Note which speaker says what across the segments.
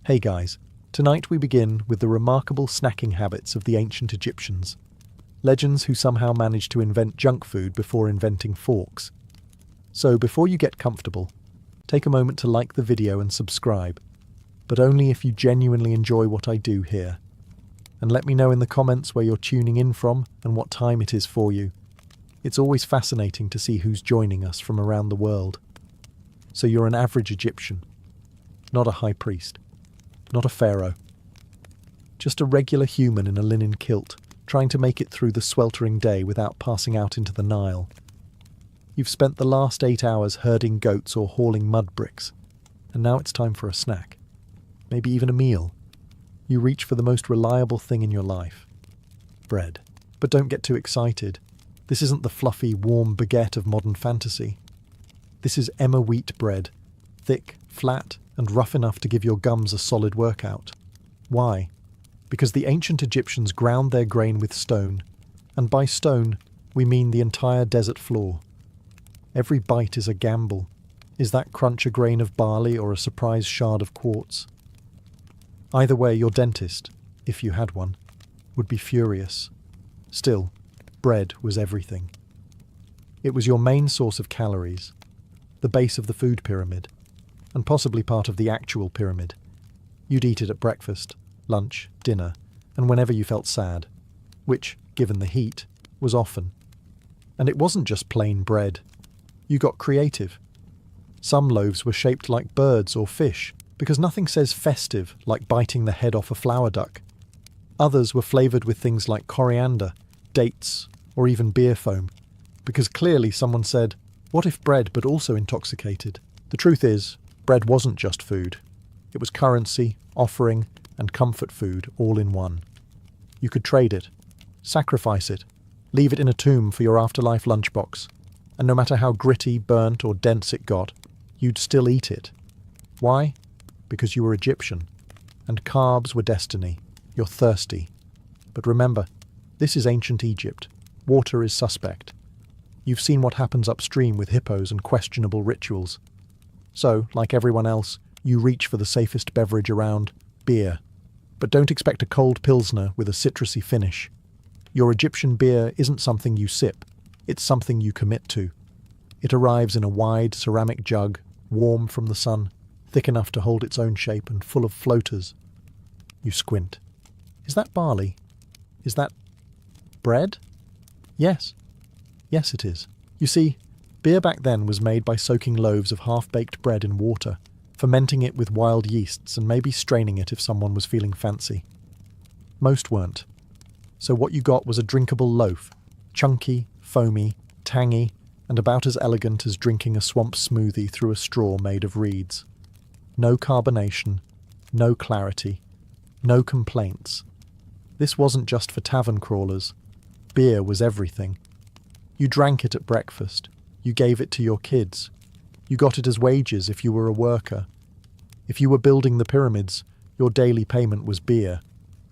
Speaker 1: Hey guys, tonight we begin with the remarkable snacking habits of the ancient Egyptians. Legends who somehow managed to invent junk food before inventing forks. So before you get comfortable, take a moment to like the video and subscribe, but only if you genuinely enjoy what I do here. And let me know in the comments where you're tuning in from and what time it is for you. It's always fascinating to see who's joining us from around the world. So you're an average Egyptian, not a high priest. Not a pharaoh. Just a regular human in a linen kilt, trying to make it through the sweltering day without passing out into the Nile. You've spent the last 8 hours herding goats or hauling mud bricks, and now it's time for a snack. Maybe even a meal. You reach for the most reliable thing in your life. Bread. But don't get too excited. This isn't the fluffy, warm baguette of modern fantasy. This is Emma wheat bread. Thick, flat, and rough enough to give your gums a solid workout. Why? Because the ancient Egyptians ground their grain with stone, and by stone, we mean the entire desert floor. Every bite is a gamble. Is that crunch a grain of barley or a surprise shard of quartz? Either way, your dentist, if you had one, would be furious. Still, bread was everything. It was your main source of calories, the base of the food pyramid, and possibly part of the actual pyramid. You'd eat it at breakfast, lunch, dinner, and whenever you felt sad, which, given the heat, was often. And it wasn't just plain bread. You got creative. Some loaves were shaped like birds or fish, because nothing says festive like biting the head off a flower duck. Others were flavoured with things like coriander, dates, or even beer foam, because clearly someone said, what if bread but also intoxicated? The truth is, bread wasn't just food. It was currency, offering, and comfort food all in one. You could trade it, sacrifice it, leave it in a tomb for your afterlife lunchbox, and no matter how gritty, burnt, or dense it got, you'd still eat it. Why? Because you were Egyptian, and carbs were destiny. You're thirsty. But remember, this is ancient Egypt. Water is suspect. You've seen what happens upstream with hippos and questionable rituals. So, like everyone else, you reach for the safest beverage around, beer. But don't expect a cold pilsner with a citrusy finish. Your Egyptian beer isn't something you sip, it's something you commit to. It arrives in a wide ceramic jug, warm from the sun, thick enough to hold its own shape and full of floaters. You squint. Is that barley? Is that bread? Yes. Yes, it is. You see, beer back then was made by soaking loaves of half-baked bread in water, fermenting it with wild yeasts and maybe straining it if someone was feeling fancy. Most weren't. So what you got was a drinkable loaf, chunky, foamy, tangy, and about as elegant as drinking a swamp smoothie through a straw made of reeds. No carbonation, no clarity, no complaints. This wasn't just for tavern crawlers. Beer was everything. You drank it at breakfast. You gave it to your kids. You got it as wages if you were a worker. If you were building the pyramids, your daily payment was beer,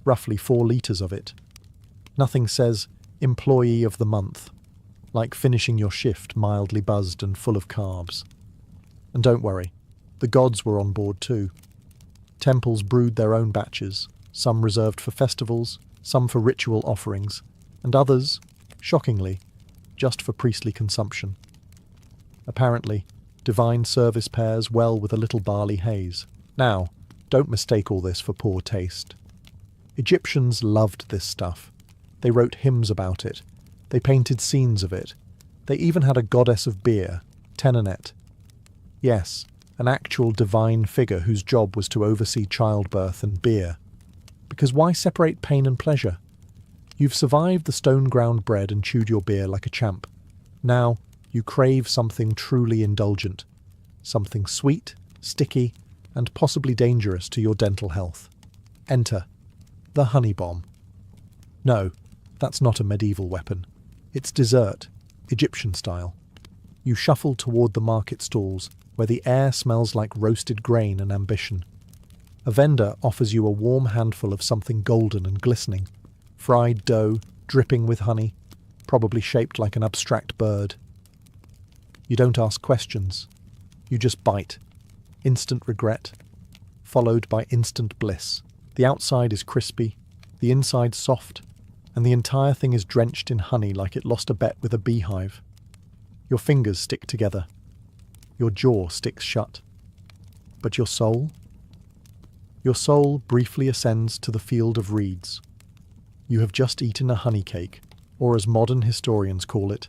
Speaker 1: roughly 4 litres of it. Nothing says employee of the month, like finishing your shift mildly buzzed and full of carbs. And don't worry, the gods were on board too. Temples brewed their own batches, some reserved for festivals, some for ritual offerings, and others, shockingly, just for priestly consumption. Apparently, divine service pairs well with a little barley haze. Now, don't mistake all this for poor taste. Egyptians loved this stuff. They wrote hymns about it. They painted scenes of it. They even had a goddess of beer, Tenenet. Yes, an actual divine figure whose job was to oversee childbirth and beer. Because why separate pain and pleasure? You've survived the stone-ground bread and chewed your beer like a champ. Now, you crave something truly indulgent. Something sweet, sticky, and possibly dangerous to your dental health. Enter the honey bomb. No, that's not a medieval weapon. It's dessert, Egyptian style. You shuffle toward the market stalls, where the air smells like roasted grain and ambition. A vendor offers you a warm handful of something golden and glistening. Fried dough, dripping with honey, probably shaped like an abstract bird. You don't ask questions. You just bite. Instant regret. followed by instant bliss. The outside is crispy, the inside soft, and the entire thing is drenched in honey like it lost a bet with a beehive. Your fingers stick together. Your jaw sticks shut. But your soul? Your soul briefly ascends to the field of reeds. You have just eaten a honey cake, or as modern historians call it,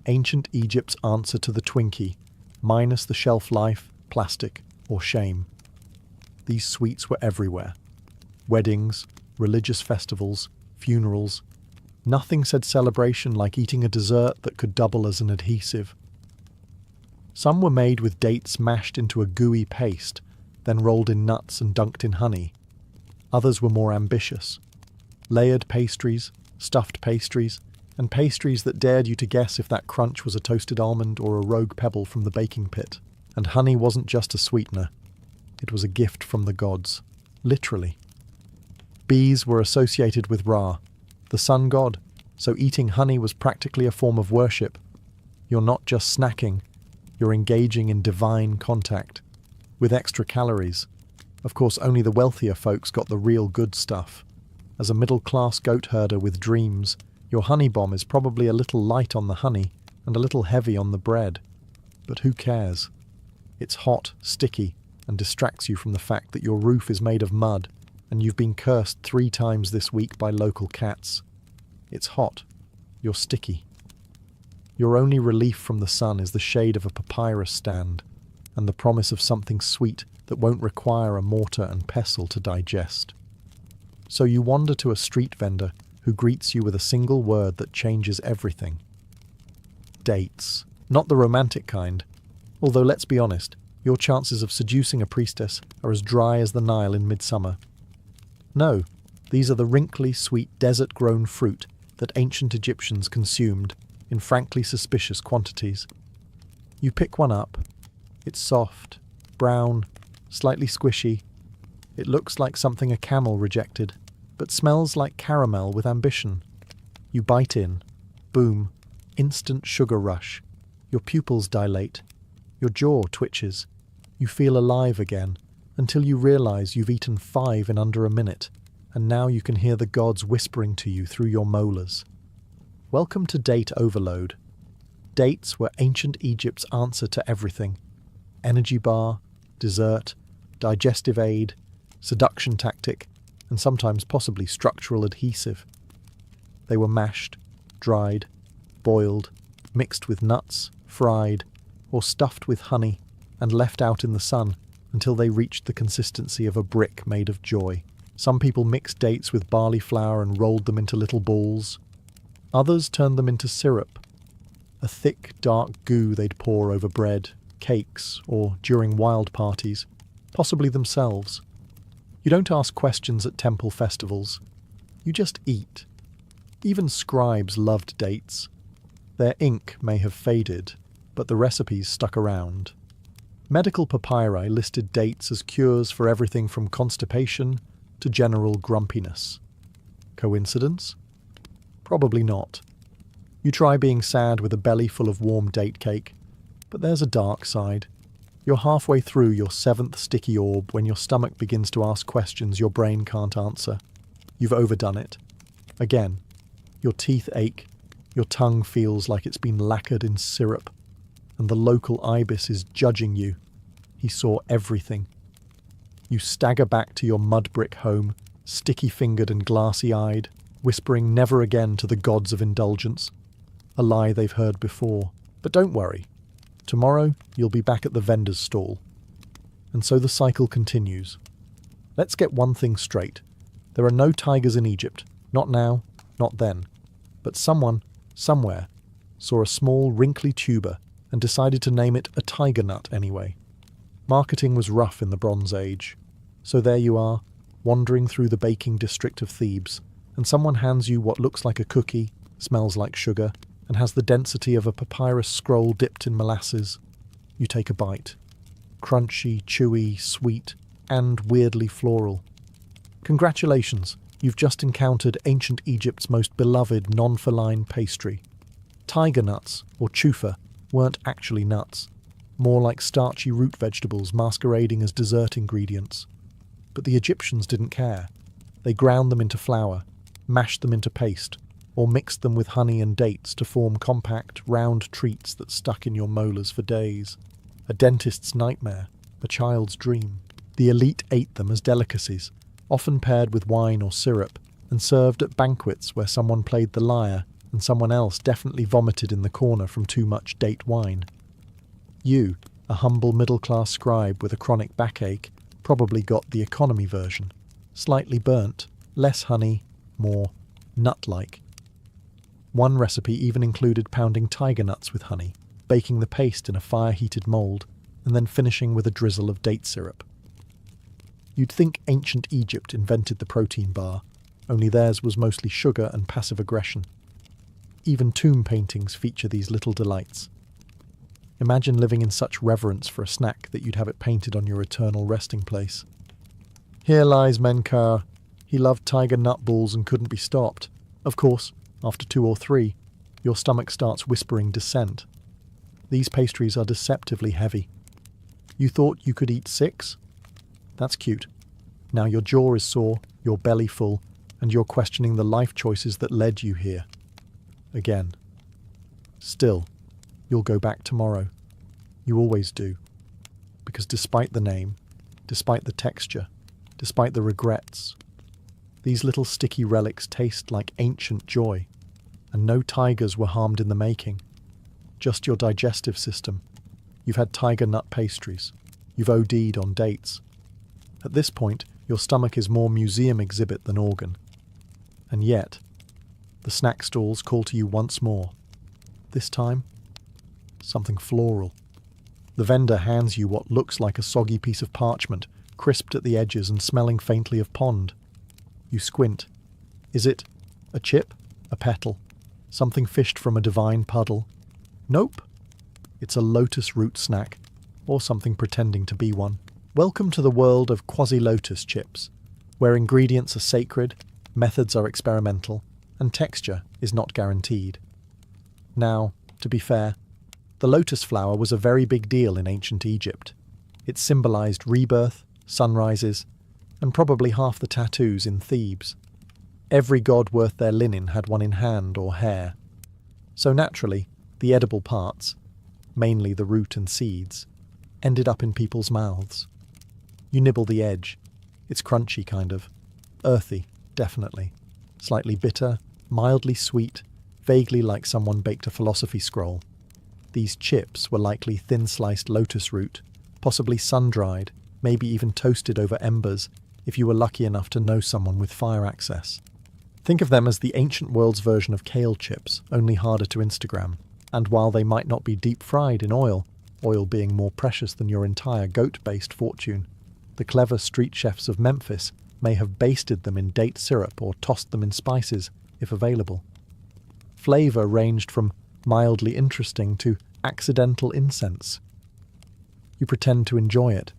Speaker 1: ancient Egypt's answer to the Twinkie, minus the shelf life, plastic, or shame. These sweets were everywhere. Weddings, religious festivals, funerals. Nothing said celebration like eating a dessert that could double as an adhesive. Some were made with dates mashed into a gooey paste, then rolled in nuts and dunked in honey. Others were more ambitious. Layered pastries, stuffed pastries, and pastries that dared you to guess if that crunch was a toasted almond or a rogue pebble from the baking pit. And honey wasn't just a sweetener. It was a gift from the gods. Literally. Bees were associated with Ra, the sun god, so eating honey was practically a form of worship. You're not just snacking, you're engaging in divine contact, with extra calories. Of course, only the wealthier folks got the real good stuff. As a middle-class goat herder with dreams, your honey bomb is probably a little light on the honey and a little heavy on the bread. But who cares? It's hot, sticky, and distracts you from the fact that your roof is made of mud and you've been cursed 3 times this week by local cats. It's hot. You're sticky. Your only relief from the sun is the shade of a papyrus stand and the promise of something sweet that won't require a mortar and pestle to digest. So you wander to a street vendor who greets you with a single word that changes everything. Dates. Not the romantic kind. Although, let's be honest, your chances of seducing a priestess are as dry as the Nile in midsummer. No, these are the wrinkly, sweet, desert-grown fruit that ancient Egyptians consumed in frankly suspicious quantities. You pick one up. It's soft, brown, slightly squishy. It looks like something a camel rejected, but smells like caramel with ambition. You bite in. Boom. Instant sugar rush. Your pupils dilate. Your jaw twitches. You feel alive again, until you realize you've eaten 5 in under a minute, and now you can hear the gods whispering to you through your molars. Welcome to date overload. Dates were ancient Egypt's answer to everything. Energy bar, dessert, digestive aid, seduction tactic, and sometimes possibly structural adhesive. They were mashed, dried, boiled, mixed with nuts, fried, or stuffed with honey, and left out in the sun until they reached the consistency of a brick made of joy. Some people mixed dates with barley flour and rolled them into little balls. Others turned them into syrup, a thick, dark goo they'd pour over bread, cakes, or during wild parties, possibly themselves. You don't ask questions at temple festivals. You just eat. Even scribes loved dates. Their ink may have faded, but the recipes stuck around. Medical papyri listed dates as cures for everything from constipation to general grumpiness. Coincidence? Probably not. You try being sad with a belly full of warm date cake, but there's a dark side. You're halfway through your 7th sticky orb when your stomach begins to ask questions your brain can't answer. You've overdone it. Again, your teeth ache, your tongue feels like it's been lacquered in syrup, and the local ibis is judging you. He saw everything. You stagger back to your mud brick home, sticky-fingered and glassy-eyed, whispering never again to the gods of indulgence. A lie they've heard before. But don't worry. Tomorrow, you'll be back at the vendor's stall. And so the cycle continues. Let's get one thing straight. There are no tigers in Egypt. Not now, not then. But someone, somewhere, saw a small, wrinkly tuber and decided to name it a tiger nut anyway. Marketing was rough in the Bronze Age. So there you are, wandering through the baking district of Thebes, and someone hands you what looks like a cookie, smells like sugar, and has the density of a papyrus scroll dipped in molasses. You take a bite. Crunchy, chewy, sweet, and weirdly floral. Congratulations, you've just encountered ancient Egypt's most beloved non-feline pastry. Tiger nuts, or chufa, weren't actually nuts, more like starchy root vegetables masquerading as dessert ingredients. But the Egyptians didn't care. They ground them into flour, mashed them into paste, or mixed them with honey and dates to form compact, round treats that stuck in your molars for days. A dentist's nightmare, a child's dream. The elite ate them as delicacies, often paired with wine or syrup, and served at banquets where someone played the lyre and someone else definitely vomited in the corner from too much date wine. You, a humble middle-class scribe with a chronic backache, probably got the economy version. Slightly burnt, less honey, more nut-like. One recipe even included pounding tiger nuts with honey, baking the paste in a fire-heated mould, and then finishing with a drizzle of date syrup. You'd think ancient Egypt invented the protein bar, only theirs was mostly sugar and passive aggression. Even tomb paintings feature these little delights. Imagine living in such reverence for a snack that you'd have it painted on your eternal resting place. Here lies Menkaure. He loved tiger nut balls and couldn't be stopped. Of course, after 2 or 3, your stomach starts whispering dissent. These pastries are deceptively heavy. You thought you could eat 6? That's cute. Now your jaw is sore, your belly full, and you're questioning the life choices that led you here. Again. Still, you'll go back tomorrow. You always do. Because despite the name, despite the texture, despite the regrets, these little sticky relics taste like ancient joy, and no tigers were harmed in the making. Just your digestive system. You've had tiger nut pastries. You've OD'd on dates. At this point, your stomach is more museum exhibit than organ. And yet, the snack stalls call to you once more. This time, something floral. The vendor hands you what looks like a soggy piece of parchment, crisped at the edges and smelling faintly of pond. You squint. Is it a chip? A petal? Something fished from a divine puddle? Nope. It's a lotus root snack, or something pretending to be one. Welcome to the world of quasi-lotus chips, where ingredients are sacred, methods are experimental, and texture is not guaranteed. Now, to be fair, the lotus flower was a very big deal in ancient Egypt. It symbolized rebirth, sunrises, and probably half the tattoos in Thebes. Every god worth their linen had one in hand or hair. So naturally, the edible parts, mainly the root and seeds, ended up in people's mouths. You nibble the edge. It's crunchy, kind of. Earthy, definitely. Slightly bitter, mildly sweet, vaguely like someone baked a philosophy scroll. These chips were likely thin-sliced lotus root, possibly sun-dried, maybe even toasted over embers, if you were lucky enough to know someone with fire access. Think of them as the ancient world's version of kale chips, only harder to Instagram. And while they might not be deep-fried in oil, oil being more precious than your entire goat-based fortune, the clever street chefs of Memphis may have basted them in date syrup or tossed them in spices, if available. Flavour ranged from mildly interesting to accidental incense. You pretend to enjoy it,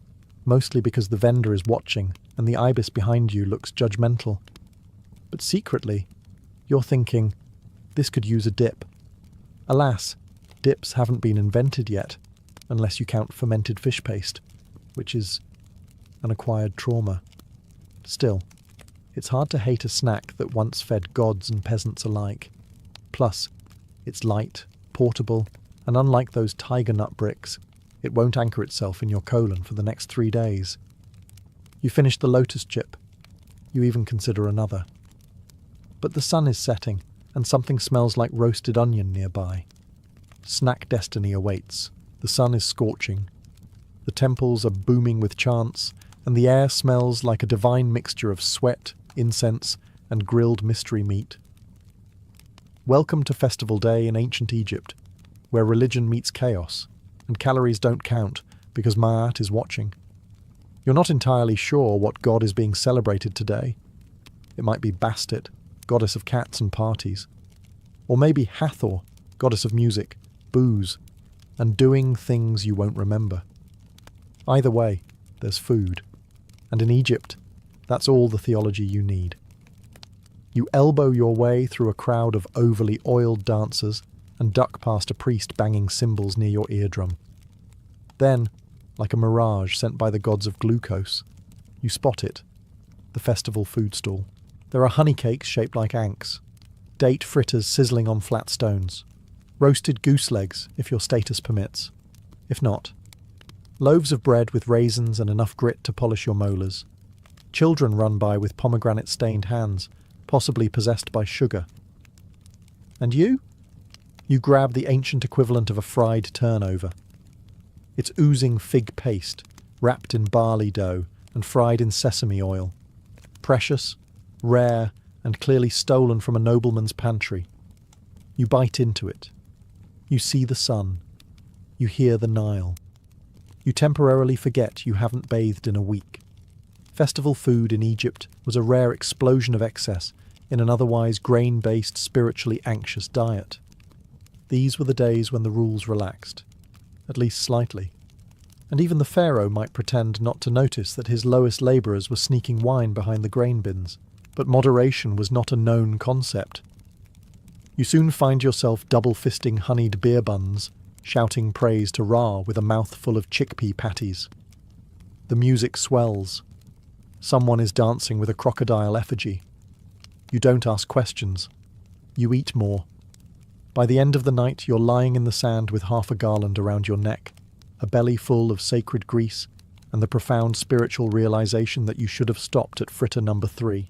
Speaker 1: mostly because the vendor is watching and the ibis behind you looks judgmental. But secretly, you're thinking, this could use a dip. Alas, dips haven't been invented yet, unless you count fermented fish paste, which is an acquired trauma. Still, it's hard to hate a snack that once fed gods and peasants alike. Plus, it's light, portable, and unlike those tiger nut bricks, it won't anchor itself in your colon for the next 3 days. You finish the lotus chip. You even consider another. But the sun is setting, and something smells like roasted onion nearby. Snack destiny awaits. The sun is scorching. The temples are booming with chants, and the air smells like a divine mixture of sweat, incense, and grilled mystery meat. Welcome to Festival Day in ancient Egypt, where religion meets chaos, and calories don't count because Ma'at is watching. You're not entirely sure what god is being celebrated today. It might be Bastet, goddess of cats and parties. Or maybe Hathor, goddess of music, booze, and doing things you won't remember. Either way, there's food. And in Egypt, that's all the theology you need. You elbow your way through a crowd of overly oiled dancers and duck past a priest banging cymbals near your eardrum. Then, like a mirage sent by the gods of glucose, you spot it the festival food stall. There are honey cakes shaped like ankhs, date fritters sizzling on flat stones, roasted goose legs if your status permits. If not, loaves of bread with raisins and enough grit to polish your molars. Children run by with pomegranate-stained hands, possibly possessed by sugar. And you? You grab the ancient equivalent of a fried turnover. It's oozing fig paste, wrapped in barley dough and fried in sesame oil. Precious, rare, and clearly stolen from a nobleman's pantry. You bite into it. You see the sun. You hear the Nile. You temporarily forget you haven't bathed in a week. Festival food in Egypt was a rare explosion of excess in an otherwise grain-based, spiritually anxious diet. These were the days when the rules relaxed, at least slightly. And even the pharaoh might pretend not to notice that his lowest labourers were sneaking wine behind the grain bins. But moderation was not a known concept. You soon find yourself double-fisting honeyed beer buns, shouting praise to Ra with a mouthful of chickpea patties. The music swells. Someone is dancing with a crocodile effigy. You don't ask questions. You eat more. By the end of the night, you're lying in the sand with half a garland around your neck, a belly full of sacred grease, and the profound spiritual realization that you should have stopped at fritter number 3.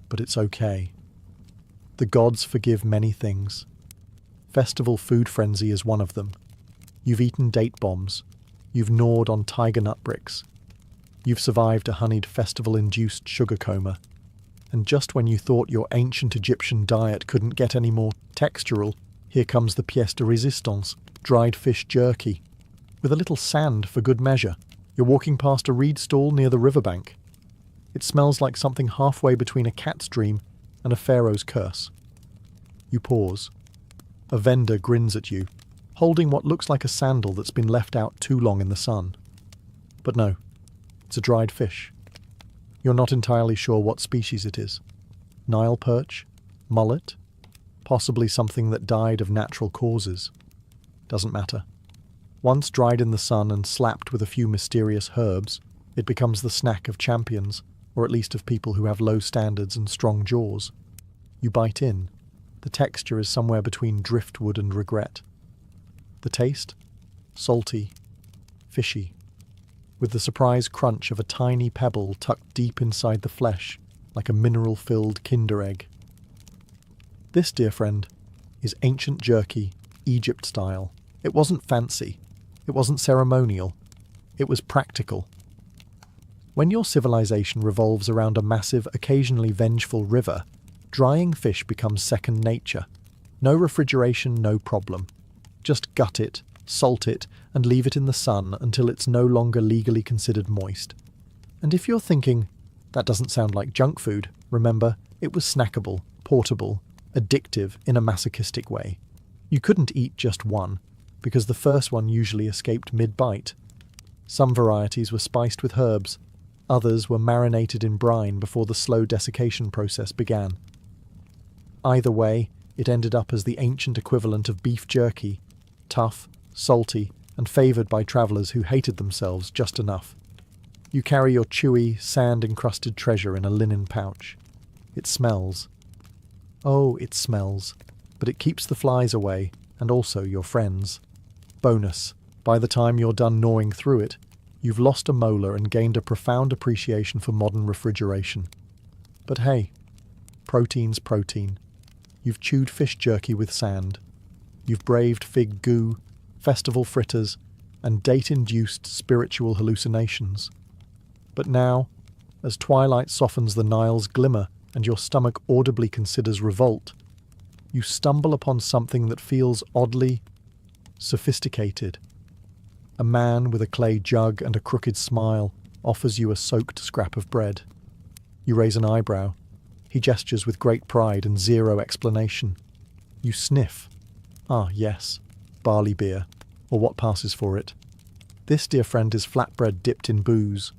Speaker 1: But it's okay. The gods forgive many things. Festival food frenzy is one of them. You've eaten date bombs. You've gnawed on tiger nut bricks. You've survived a honeyed festival-induced sugar coma. And just when you thought your ancient Egyptian diet couldn't get any more textural, here comes the pièce de résistance, dried fish jerky. With a little sand for good measure, you're walking past a reed stall near the riverbank. It smells like something halfway between a cat's dream and a pharaoh's curse. You pause. A vendor grins at you, holding what looks like a sandal that's been left out too long in the sun. But no, it's a dried fish. You're not entirely sure what species it is. Nile perch? Mullet? Possibly something that died of natural causes. Doesn't matter. Once dried in the sun and slapped with a few mysterious herbs, it becomes the snack of champions, or at least of people who have low standards and strong jaws. You bite in. The texture is somewhere between driftwood and regret. The taste? Salty. Fishy. With the surprise crunch of a tiny pebble tucked deep inside the flesh, like a mineral-filled Kinder Egg. This, dear friend, is ancient jerky, Egypt style. It wasn't fancy. It wasn't ceremonial. It was practical. When your civilization revolves around a massive, occasionally vengeful river, drying fish becomes second nature. No refrigeration, no problem. Just gut it, salt it, and leave it in the sun until it's no longer legally considered moist. And if you're thinking, that doesn't sound like junk food, remember, it was snackable, portable, addictive in a masochistic way. You couldn't eat just one, because the first one usually escaped mid-bite. Some varieties were spiced with herbs, others were marinated in brine before the slow desiccation process began. Either way, it ended up as the ancient equivalent of beef jerky, tough, salty, and favoured by travellers who hated themselves just enough. You carry your chewy, sand-encrusted treasure in a linen pouch. It smells. Oh, it smells. But it keeps the flies away, and also your friends. Bonus. By the time you're done gnawing through it, you've lost a molar and gained a profound appreciation for modern refrigeration. But hey, protein's protein. You've chewed fish jerky with sand. You've braved fig goo, festival fritters, and date-induced spiritual hallucinations. But now, as twilight softens the Nile's glimmer and your stomach audibly considers revolt, you stumble upon something that feels oddly sophisticated. A man with a clay jug and a crooked smile offers you a soaked scrap of bread. You raise an eyebrow. He gestures with great pride and zero explanation. You sniff. Ah, yes, barley beer, or what passes for it. This, dear friend, is flatbread dipped in booze,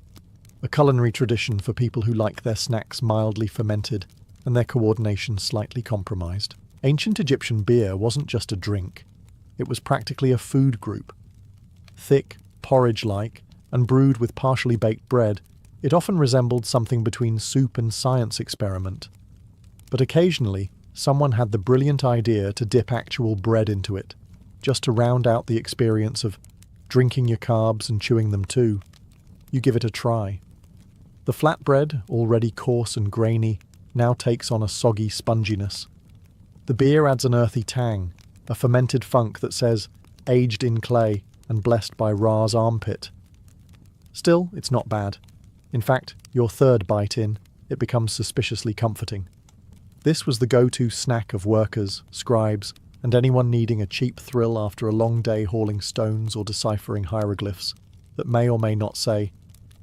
Speaker 1: a culinary tradition for people who like their snacks mildly fermented and their coordination slightly compromised. Ancient Egyptian beer wasn't just a drink. It was practically a food group. Thick, porridge-like, and brewed with partially baked bread, It often resembled something between soup and science experiment. But occasionally, someone had the brilliant idea to dip actual bread into it, just to round out the experience of drinking your carbs and chewing them too. You give it a try. The flatbread, already coarse and grainy, now takes on a soggy sponginess. The beer adds an earthy tang, a fermented funk that says, aged in clay and blessed by Ra's armpit. Still, it's not bad. In fact, your third bite in, it becomes suspiciously comforting. This was the go-to snack of workers, scribes, and anyone needing a cheap thrill after a long day hauling stones or deciphering hieroglyphs that may or may not say,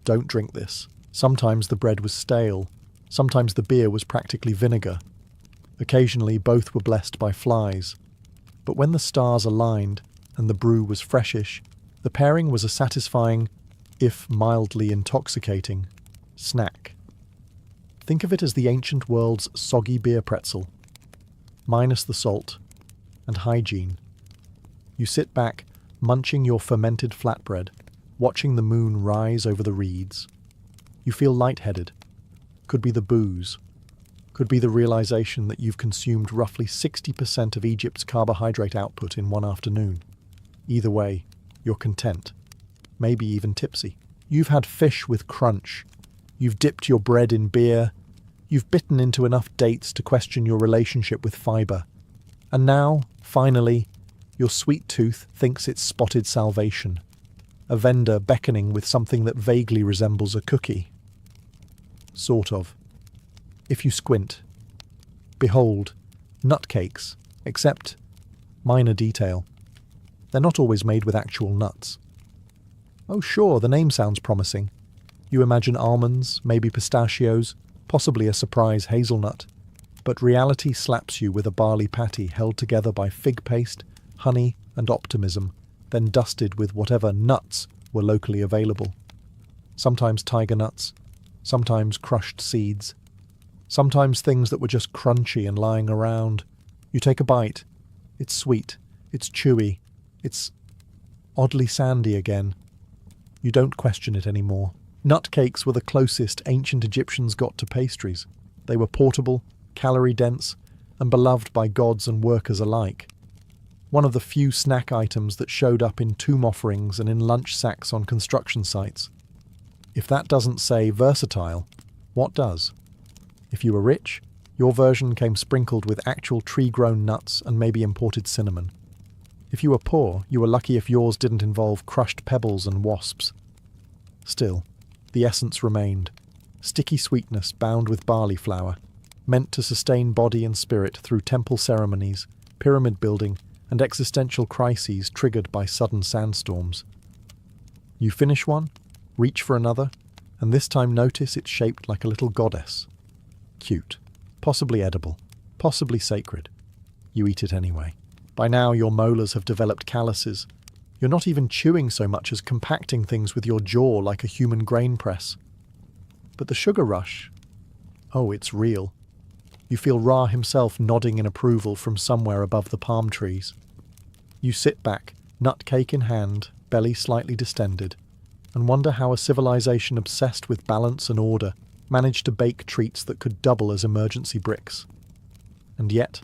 Speaker 1: "Don't drink this." Sometimes the bread was stale. Sometimes the beer was practically vinegar. Occasionally both were blessed by flies. But when the stars aligned and the brew was freshish, the pairing was a satisfying, if mildly intoxicating, snack. Think of it as the ancient world's soggy beer pretzel, minus the salt, and hygiene. You sit back, munching your fermented flatbread, watching the moon rise over the reeds. You feel lightheaded. Could be the booze. Could be the realization that you've consumed roughly 60% of Egypt's carbohydrate output in one afternoon. Either way, you're content. Maybe even tipsy. You've had fish with crunch. You've dipped your bread in beer. You've bitten into enough dates to question your relationship with fiber. And now, finally, your sweet tooth thinks it's spotted salvation. A vendor beckoning with something that vaguely resembles a cookie. Sort of. If you squint. Behold, nutcakes, except minor detail. They're not always made with actual nuts. Oh sure, the name sounds promising. You imagine almonds, maybe pistachios, possibly a surprise hazelnut. But reality slaps you with a barley patty held together by fig paste, honey, and optimism, then dusted with whatever nuts were locally available. Sometimes tiger nuts, sometimes crushed seeds, sometimes things that were just crunchy and lying around. You take a bite. It's sweet, it's chewy, it's oddly sandy again. You don't question it anymore. Nutcakes were the closest ancient Egyptians got to pastries. They were portable, calorie-dense, and beloved by gods and workers alike. One of the few snack items that showed up in tomb offerings and in lunch sacks on construction sites. If that doesn't say versatile, what does? If you were rich, your version came sprinkled with actual tree-grown nuts and maybe imported cinnamon. If you were poor, you were lucky if yours didn't involve crushed pebbles and wasps. Still, the essence remained. Sticky sweetness bound with barley flour, meant to sustain body and spirit through temple ceremonies, pyramid building, and existential crises triggered by sudden sandstorms. You finish one, reach for another, and this time notice it's shaped like a little goddess. Cute, possibly edible, possibly sacred. You eat it anyway. By now your molars have developed calluses. You're not even chewing so much as compacting things with your jaw like a human grain press. But the sugar rush, oh, it's real. You feel Ra himself nodding in approval from somewhere above the palm trees. You sit back, nut cake in hand, belly slightly distended, and wonder how a civilization obsessed with balance and order managed to bake treats that could double as emergency bricks. And yet,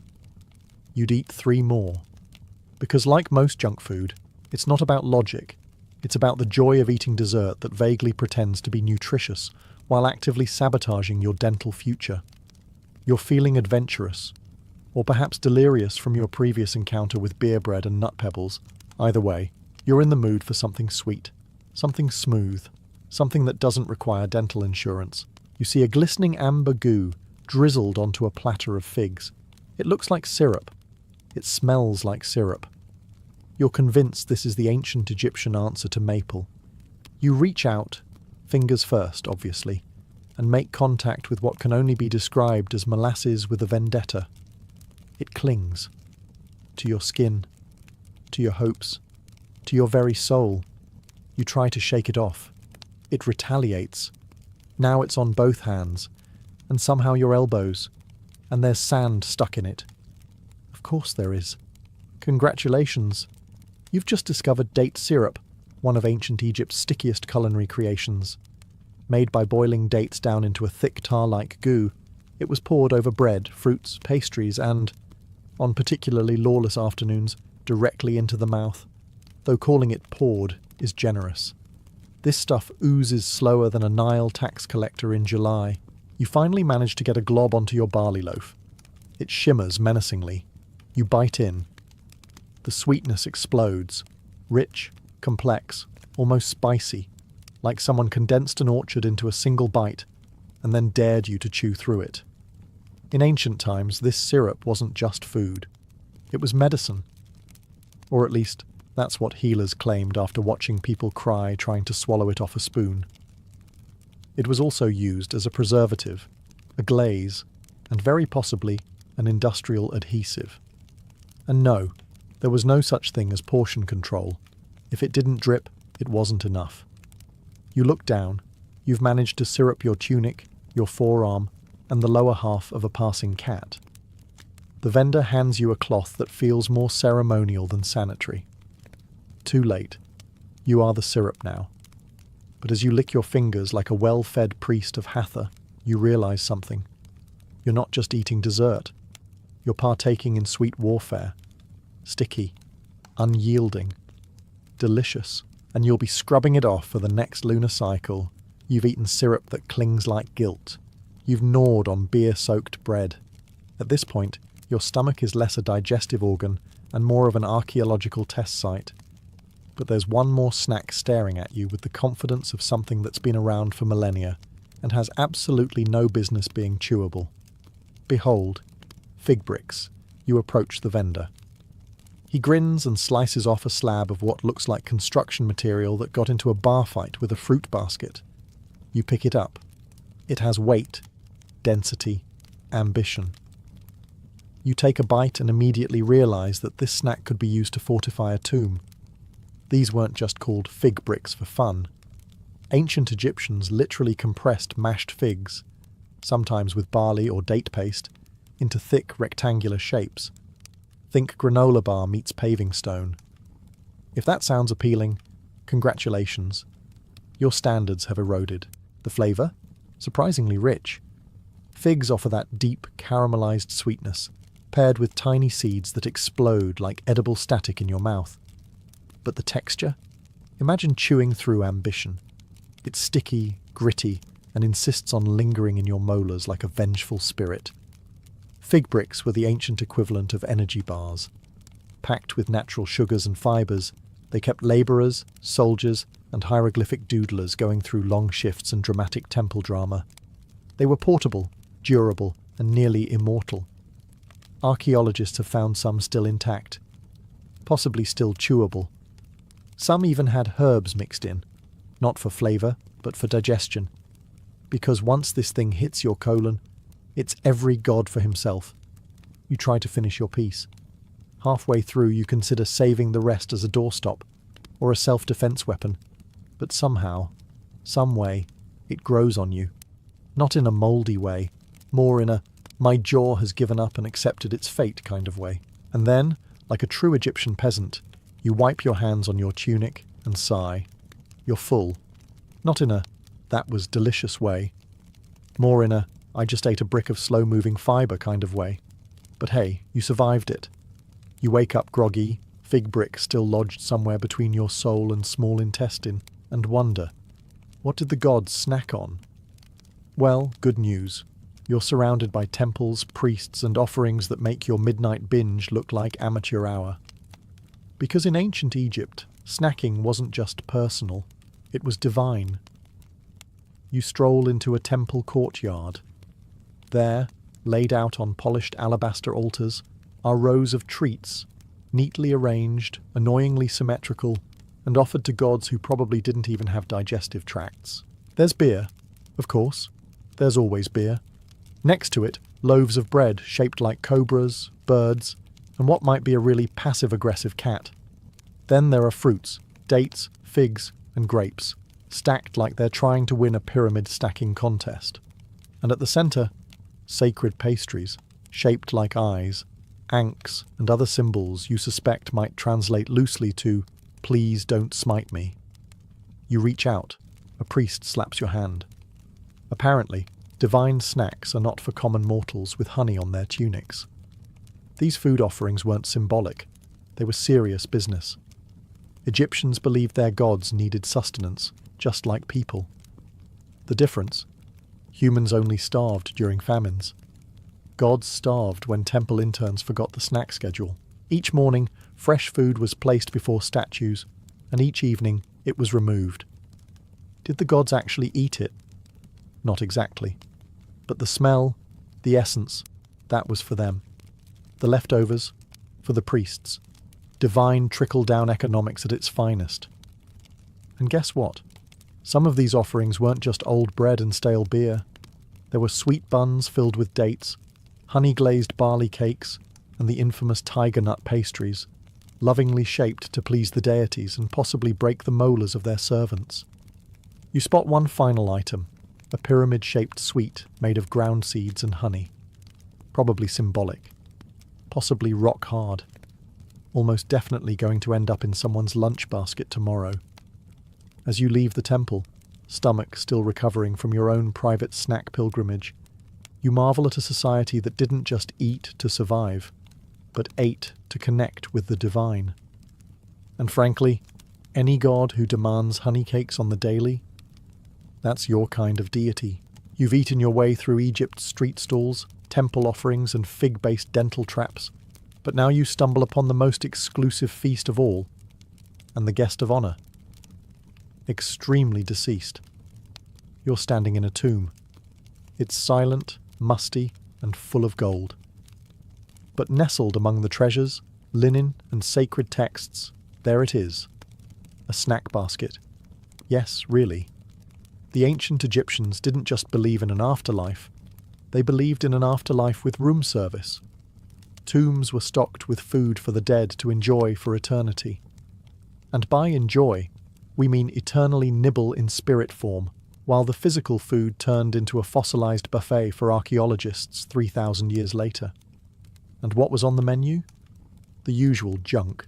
Speaker 1: you'd eat 3 more. Because like most junk food, it's not about logic. It's about the joy of eating dessert that vaguely pretends to be nutritious while actively sabotaging your dental future. You're feeling adventurous, or perhaps delirious from your previous encounter with beer bread and nut pebbles. Either way, you're in the mood for something sweet, something smooth, something that doesn't require dental insurance. You see a glistening amber goo drizzled onto a platter of figs. It looks like syrup. It smells like syrup. You're convinced this is the ancient Egyptian answer to maple. You reach out, fingers first, obviously, and make contact with what can only be described as molasses with a vendetta. It clings. To your skin, to your hopes, to your very soul. You try to shake it off. It retaliates. Now it's on both hands, and somehow your elbows, and there's sand stuck in it. Of course there is. Congratulations. You've just discovered date syrup, one of ancient Egypt's stickiest culinary creations. Made by boiling dates down into a thick tar-like goo, it was poured over bread, fruits, pastries, and, on particularly lawless afternoons, directly into the mouth, though calling it poured is generous. This stuff oozes slower than a Nile tax collector in July. You finally manage to get a glob onto your barley loaf. It shimmers menacingly. You bite in. The sweetness explodes. Rich, complex, almost spicy, like someone condensed an orchard into a single bite and then dared you to chew through it. In ancient times, this syrup wasn't just food. It was medicine. Or at least, that's what healers claimed after watching people cry trying to swallow it off a spoon. It was also used as a preservative, a glaze, and very possibly an industrial adhesive. And no, there was no such thing as portion control. If it didn't drip, it wasn't enough. You look down. You've managed to syrup your tunic, your forearm, and the lower half of a passing cat. The vendor hands you a cloth that feels more ceremonial than sanitary. Too late. You are the syrup now. But as you lick your fingers like a well-fed priest of Hathor, you realize something. You're not just eating dessert. You're partaking in sweet warfare. Sticky, unyielding, delicious, and you'll be scrubbing it off for the next lunar cycle. You've eaten syrup that clings like guilt. You've gnawed on beer-soaked bread. At this point, your stomach is less a digestive organ and more of an archaeological test site. But there's one more snack staring at you with the confidence of something that's been around for millennia and has absolutely no business being chewable. Behold, fig bricks. You approach the vendor. He grins and slices off a slab of what looks like construction material that got into a bar fight with a fruit basket. You pick it up. It has weight, density, ambition. You take a bite and immediately realize that this snack could be used to fortify a tomb. These weren't just called fig bricks for fun. Ancient Egyptians literally compressed mashed figs, sometimes with barley or date paste, into thick rectangular shapes. Think granola bar meets paving stone. If that sounds appealing, congratulations. Your standards have eroded. The flavour? Surprisingly rich. Figs offer that deep, caramelized sweetness, paired with tiny seeds that explode like edible static in your mouth. But the texture? Imagine chewing through ambition. It's sticky, gritty, and insists on lingering in your molars like a vengeful spirit. Fig bricks were the ancient equivalent of energy bars. Packed with natural sugars and fibres, they kept labourers, soldiers, and hieroglyphic doodlers going through long shifts and dramatic temple drama. They were portable, durable, and nearly immortal. Archaeologists have found some still intact, possibly still chewable. Some even had herbs mixed in, not for flavour, but for digestion. Because once this thing hits your colon, it's every god for himself. You try to finish your piece. Halfway through, you consider saving the rest as a doorstop, or a self-defense weapon. But somehow, some way, it grows on you. Not in a mouldy way, more in a my jaw has given up and accepted its fate kind of way. And then, like a true Egyptian peasant, you wipe your hands on your tunic and sigh. You're full. Not in a that was delicious way. More in a I just ate a brick of slow-moving fibre kind of way. But hey, you survived it. You wake up groggy, fig brick still lodged somewhere between your soul and small intestine, and wonder, what did the gods snack on? Well, good news. You're surrounded by temples, priests, and offerings that make your midnight binge look like amateur hour. Because in ancient Egypt, snacking wasn't just personal, it was divine. You stroll into a temple courtyard. There, laid out on polished alabaster altars, are rows of treats, neatly arranged, annoyingly symmetrical, and offered to gods who probably didn't even have digestive tracts. There's beer, of course. There's always beer. Next to it, loaves of bread shaped like cobras, birds, and what might be a really passive-aggressive cat. Then there are fruits, dates, figs, and grapes, stacked like they're trying to win a pyramid stacking contest. And at the centre, sacred pastries, shaped like eyes, ankhs, and other symbols you suspect might translate loosely to, "Please don't smite me." You reach out. A priest slaps your hand. Apparently, divine snacks are not for common mortals with honey on their tunics. These food offerings weren't symbolic, they were serious business. Egyptians believed their gods needed sustenance, just like people. The difference? Humans only starved during famines. Gods starved when temple interns forgot the snack schedule. Each morning, fresh food was placed before statues, and each evening it was removed. Did the gods actually eat it? Not exactly. But the smell, the essence, that was for them. The leftovers, for the priests. Divine trickle-down economics at its finest. And guess what? Some of these offerings weren't just old bread and stale beer. There were sweet buns filled with dates, honey-glazed barley cakes, and the infamous tiger nut pastries, lovingly shaped to please the deities and possibly break the molars of their servants. You spot one final item, a pyramid-shaped sweet made of ground seeds and honey. Probably symbolic. Possibly rock hard. Almost definitely going to end up in someone's lunch basket tomorrow. As you leave the temple, stomach still recovering from your own private snack pilgrimage, you marvel at a society that didn't just eat to survive, but ate to connect with the divine. And frankly, any god who demands honey cakes on the daily, that's your kind of deity. You've eaten your way through Egypt's street stalls, temple offerings, and fig-based dental traps, but now you stumble upon the most exclusive feast of all, and the guest of honor. Extremely deceased. You're standing in a tomb. It's silent, musty, and full of gold. But nestled among the treasures, linen, and sacred texts, there it is. A snack basket. Yes, really. The ancient Egyptians didn't just believe in an afterlife, they believed in an afterlife with room service. Tombs were stocked with food for the dead to enjoy for eternity. And by enjoy, we mean eternally nibble in spirit form, while the physical food turned into a fossilized buffet for archaeologists 3,000 years later. And what was on the menu? The usual junk.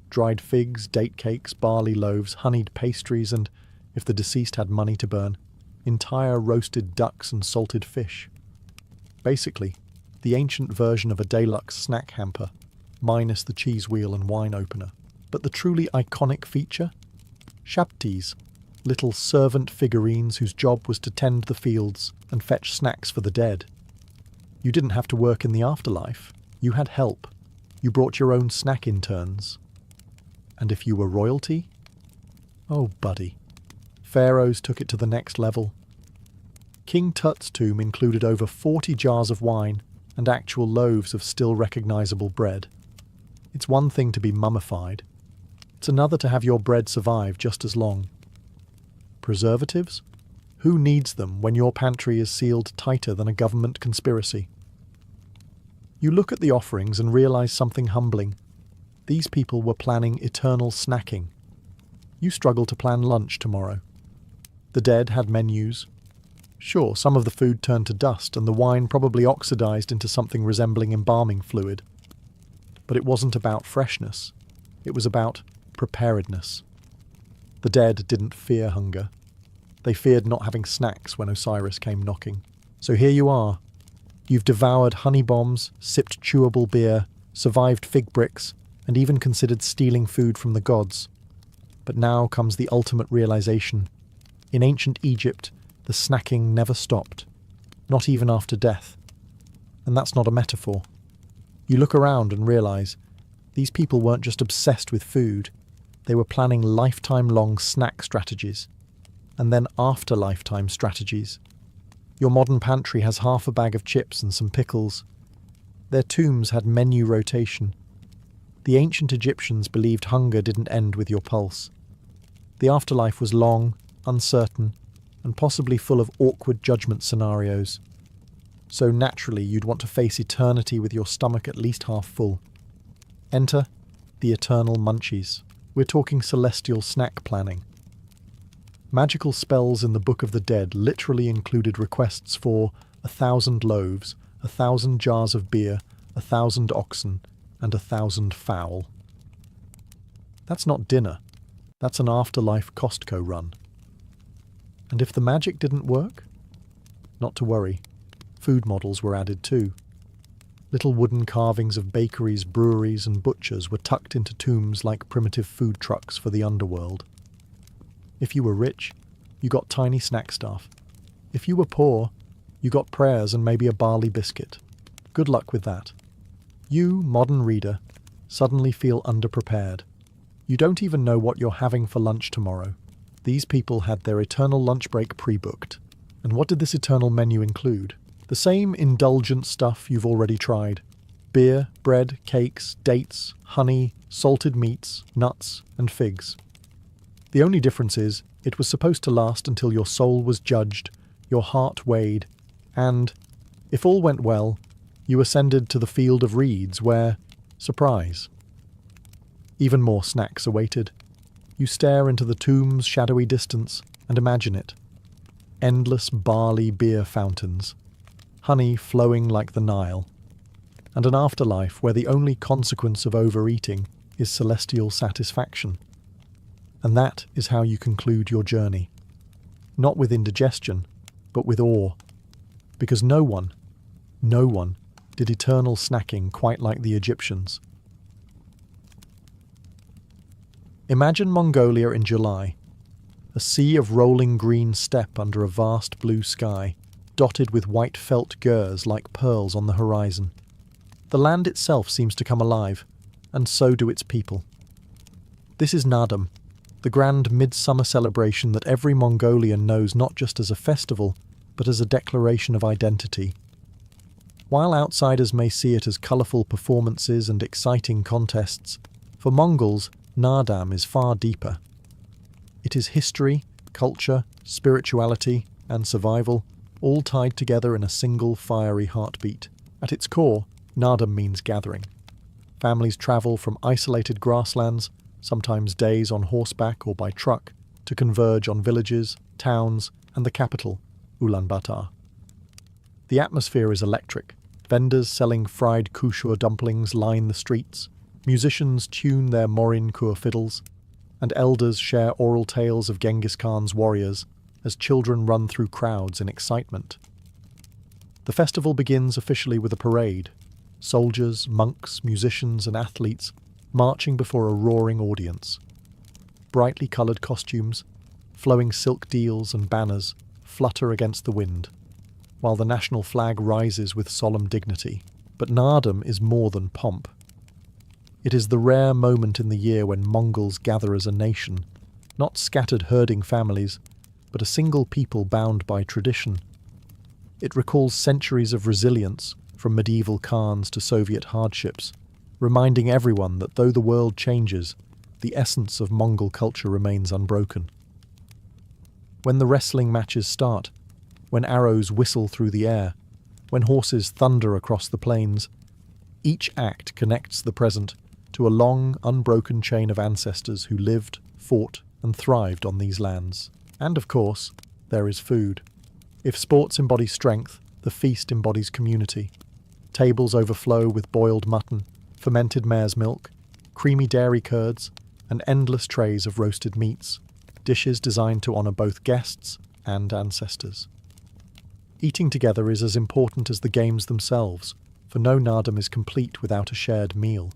Speaker 1: Dried figs, date cakes, barley loaves, honeyed pastries, and, if the deceased had money to burn, entire roasted ducks and salted fish. Basically, the ancient version of a deluxe snack hamper, minus the cheese wheel and wine opener. But the truly iconic feature? Shabtis, little servant figurines whose job was to tend the fields and fetch snacks for the dead. You didn't have to work in the afterlife. You had help. You brought your own snack interns. And if you were royalty? Oh, buddy. Pharaohs took it to the next level. King Tut's tomb included over 40 jars of wine and actual loaves of still recognizable bread. It's one thing to be mummified. It's another to have your bread survive just as long. Preservatives? Who needs them when your pantry is sealed tighter than a government conspiracy? You look at the offerings and realize something humbling. These people were planning eternal snacking. You struggle to plan lunch tomorrow. The dead had menus. Sure, some of the food turned to dust and the wine probably oxidized into something resembling embalming fluid. But it wasn't about freshness. It was about preparedness. The dead didn't fear hunger. They feared not having snacks when Osiris came knocking. So here you are. You've devoured honey bombs, sipped chewable beer, survived fig bricks, and even considered stealing food from the gods. But now comes the ultimate realization. In ancient Egypt, the snacking never stopped, not even after death. And that's not a metaphor. You look around and realize these people weren't just obsessed with food, they were planning lifetime-long snack strategies, and then after-lifetime strategies. Your modern pantry has half a bag of chips and some pickles. Their tombs had menu rotation. The ancient Egyptians believed hunger didn't end with your pulse. The afterlife was long, uncertain, and possibly full of awkward judgment scenarios. So naturally you'd want to face eternity with your stomach at least half full. Enter the eternal munchies. We're talking celestial snack planning. Magical spells in the Book of the Dead literally included requests for 1,000 loaves, 1,000 jars of beer, 1,000 oxen, and 1,000 fowl. That's not dinner. That's an afterlife Costco run. And if the magic didn't work? not to worry. Food models were added too. Little wooden carvings of bakeries, breweries, and butchers were tucked into tombs like primitive food trucks for the underworld. If you were rich, you got tiny snack stuff. If you were poor, you got prayers and maybe a barley biscuit. Good luck with that. You, modern reader, suddenly feel underprepared. You don't even know what you're having for lunch tomorrow. These people had their eternal lunch break pre-booked. And what did this eternal menu include? The same indulgent stuff you've already tried. Beer, bread, cakes, dates, honey, salted meats, nuts, and figs. The only difference is, it was supposed to last until your soul was judged, your heart weighed, and, if all went well, you ascended to the field of reeds where, surprise, even more snacks awaited. You stare into the tomb's shadowy distance and imagine it. Endless barley beer fountains, honey flowing like the Nile, and an afterlife where the only consequence of overeating is celestial satisfaction. And that is how you conclude your journey. Not with indigestion, but with awe. Because no one did eternal snacking quite like the Egyptians. Imagine Mongolia in July. A sea of rolling green steppe under a vast blue sky, dotted with white felt gers like pearls on the horizon. The land itself seems to come alive, and so do its people. This is Naadam, the grand midsummer celebration that every Mongolian knows not just as a festival, but as a declaration of identity. While outsiders may see it as colourful performances and exciting contests, for Mongols, Naadam is far deeper. It is history, culture, spirituality, and survival, all tied together in a single fiery heartbeat. At its core, Naadam means gathering. Families travel from isolated grasslands, sometimes days on horseback or by truck, to converge on villages, towns, and the capital, Ulaanbaatar. The atmosphere is electric. Vendors selling fried kushur dumplings line the streets, musicians tune their morin kur fiddles, and elders share oral tales of Genghis Khan's warriors as children run through crowds in excitement. The festival begins officially with a parade. Soldiers, monks, musicians, and athletes marching before a roaring audience. Brightly coloured costumes, flowing silk deals and banners flutter against the wind, while the national flag rises with solemn dignity. But Naadam is more than pomp. It is the rare moment in the year when Mongols gather as a nation, not scattered herding families, but a single people bound by tradition. It recalls centuries of resilience, from medieval Khans to Soviet hardships, reminding everyone that though the world changes, the essence of Mongol culture remains unbroken. When the wrestling matches start, when arrows whistle through the air, when horses thunder across the plains, each act connects the present to a long, unbroken chain of ancestors who lived, fought, and thrived on these lands. And of course, there is food. If sports embody strength, the feast embodies community. Tables overflow with boiled mutton, fermented mare's milk, creamy dairy curds, and endless trays of roasted meats, dishes designed to honour both guests and ancestors. Eating together is as important as the games themselves, for no Naadam is complete without a shared meal.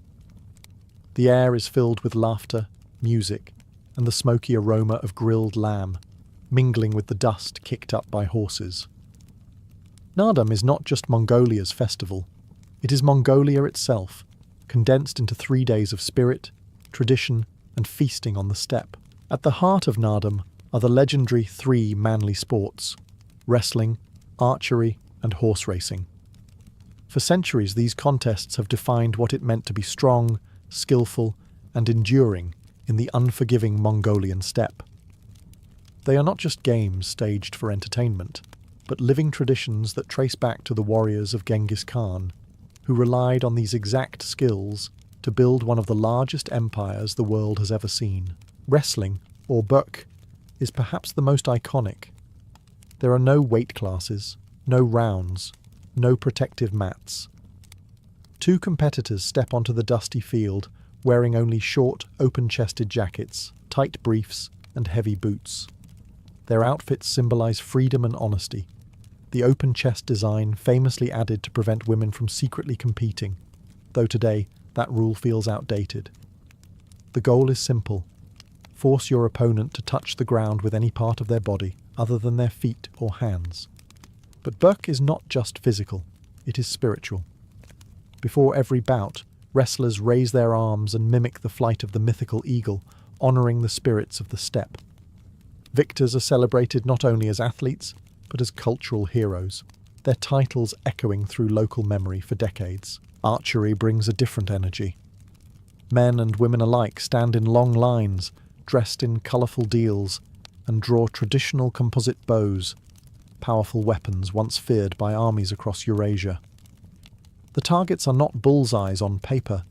Speaker 1: The air is filled with laughter, music, and the smoky aroma of grilled lamb, mingling with the dust kicked up by horses. Naadam is not just Mongolia's festival, it is Mongolia itself, condensed into 3 days of spirit, tradition, and feasting on the steppe. At the heart of Naadam are the legendary 3 manly sports: wrestling, archery, and horse racing. For centuries, these contests have defined what it meant to be strong, skillful, and enduring in the unforgiving Mongolian steppe. They are not just games staged for entertainment, but living traditions that trace back to the warriors of Genghis Khan, who relied on these exact skills to build one of the largest empires the world has ever seen. Wrestling, or buk, is perhaps the most iconic. There are no weight classes, no rounds, no protective mats. 2 competitors step onto the dusty field wearing only short, open-chested jackets, tight briefs, and heavy boots. Their outfits symbolize freedom and honesty. the open chest design famously added to prevent women from secretly competing, though today that rule feels outdated. The goal is simple: force your opponent to touch the ground with any part of their body other than their feet or hands. But Burke is not just physical, it is spiritual. Before every bout, wrestlers raise their arms and mimic the flight of the mythical eagle, honouring the spirits of the steppe. Victors are celebrated not only as athletes, but as cultural heroes, their titles echoing through local memory for decades. Archery brings a different energy. Men and women alike stand in long lines, dressed in colourful deals, and draw traditional composite bows, powerful weapons once feared by armies across Eurasia. The targets are not bullseyes on paper,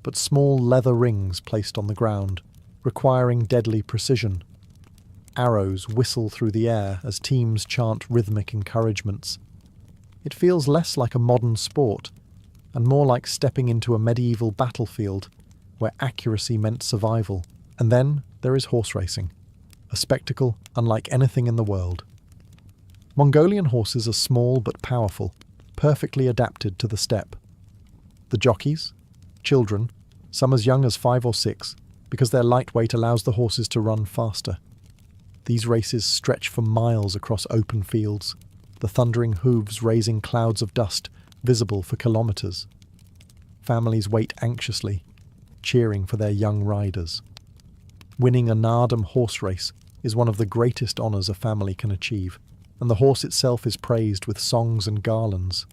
Speaker 1: but small leather rings placed on the ground, requiring deadly precision. Arrows whistle through the air as teams chant rhythmic encouragements. It feels less like a modern sport, and more like stepping into a medieval battlefield, where accuracy meant survival. And then there is horse racing, a spectacle unlike anything in the world. Mongolian horses are small but powerful, perfectly adapted to the steppe. The jockeys, children, some as young as 5 or 6, because their lightweight allows the horses to run faster. These races stretch for miles across open fields, the thundering hooves raising clouds of dust visible for kilometres. Families wait anxiously, cheering for their young riders. Winning a Naadam horse race is one of the greatest honours a family can achieve, and the horse itself is praised with songs and garlands.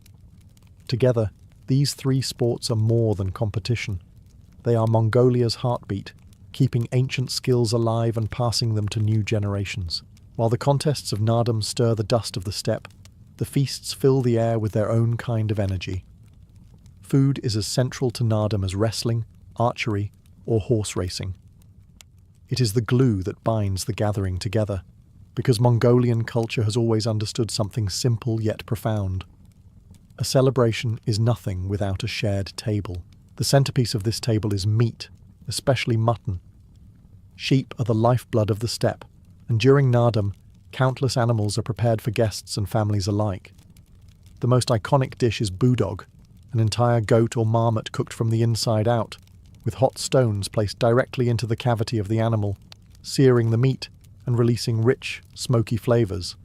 Speaker 1: Together, these 3 sports are more than competition. They are Mongolia's heartbeat, keeping ancient skills alive and passing them to new generations. While the contests of Naadam stir the dust of the steppe, the feasts fill the air with their own kind of energy. Food is as central to Naadam as wrestling, archery, or horse racing. It is the glue that binds the gathering together, because Mongolian culture has always understood something simple yet profound. A celebration is nothing without a shared table. The centerpiece of this table is meat, especially mutton. Sheep are the lifeblood of the steppe, and during Naadam, countless animals are prepared for guests and families alike. The most iconic dish is budog, an entire goat or marmot cooked from the inside out, with hot stones placed directly into the cavity of the animal, searing the meat and releasing rich, smoky flavours.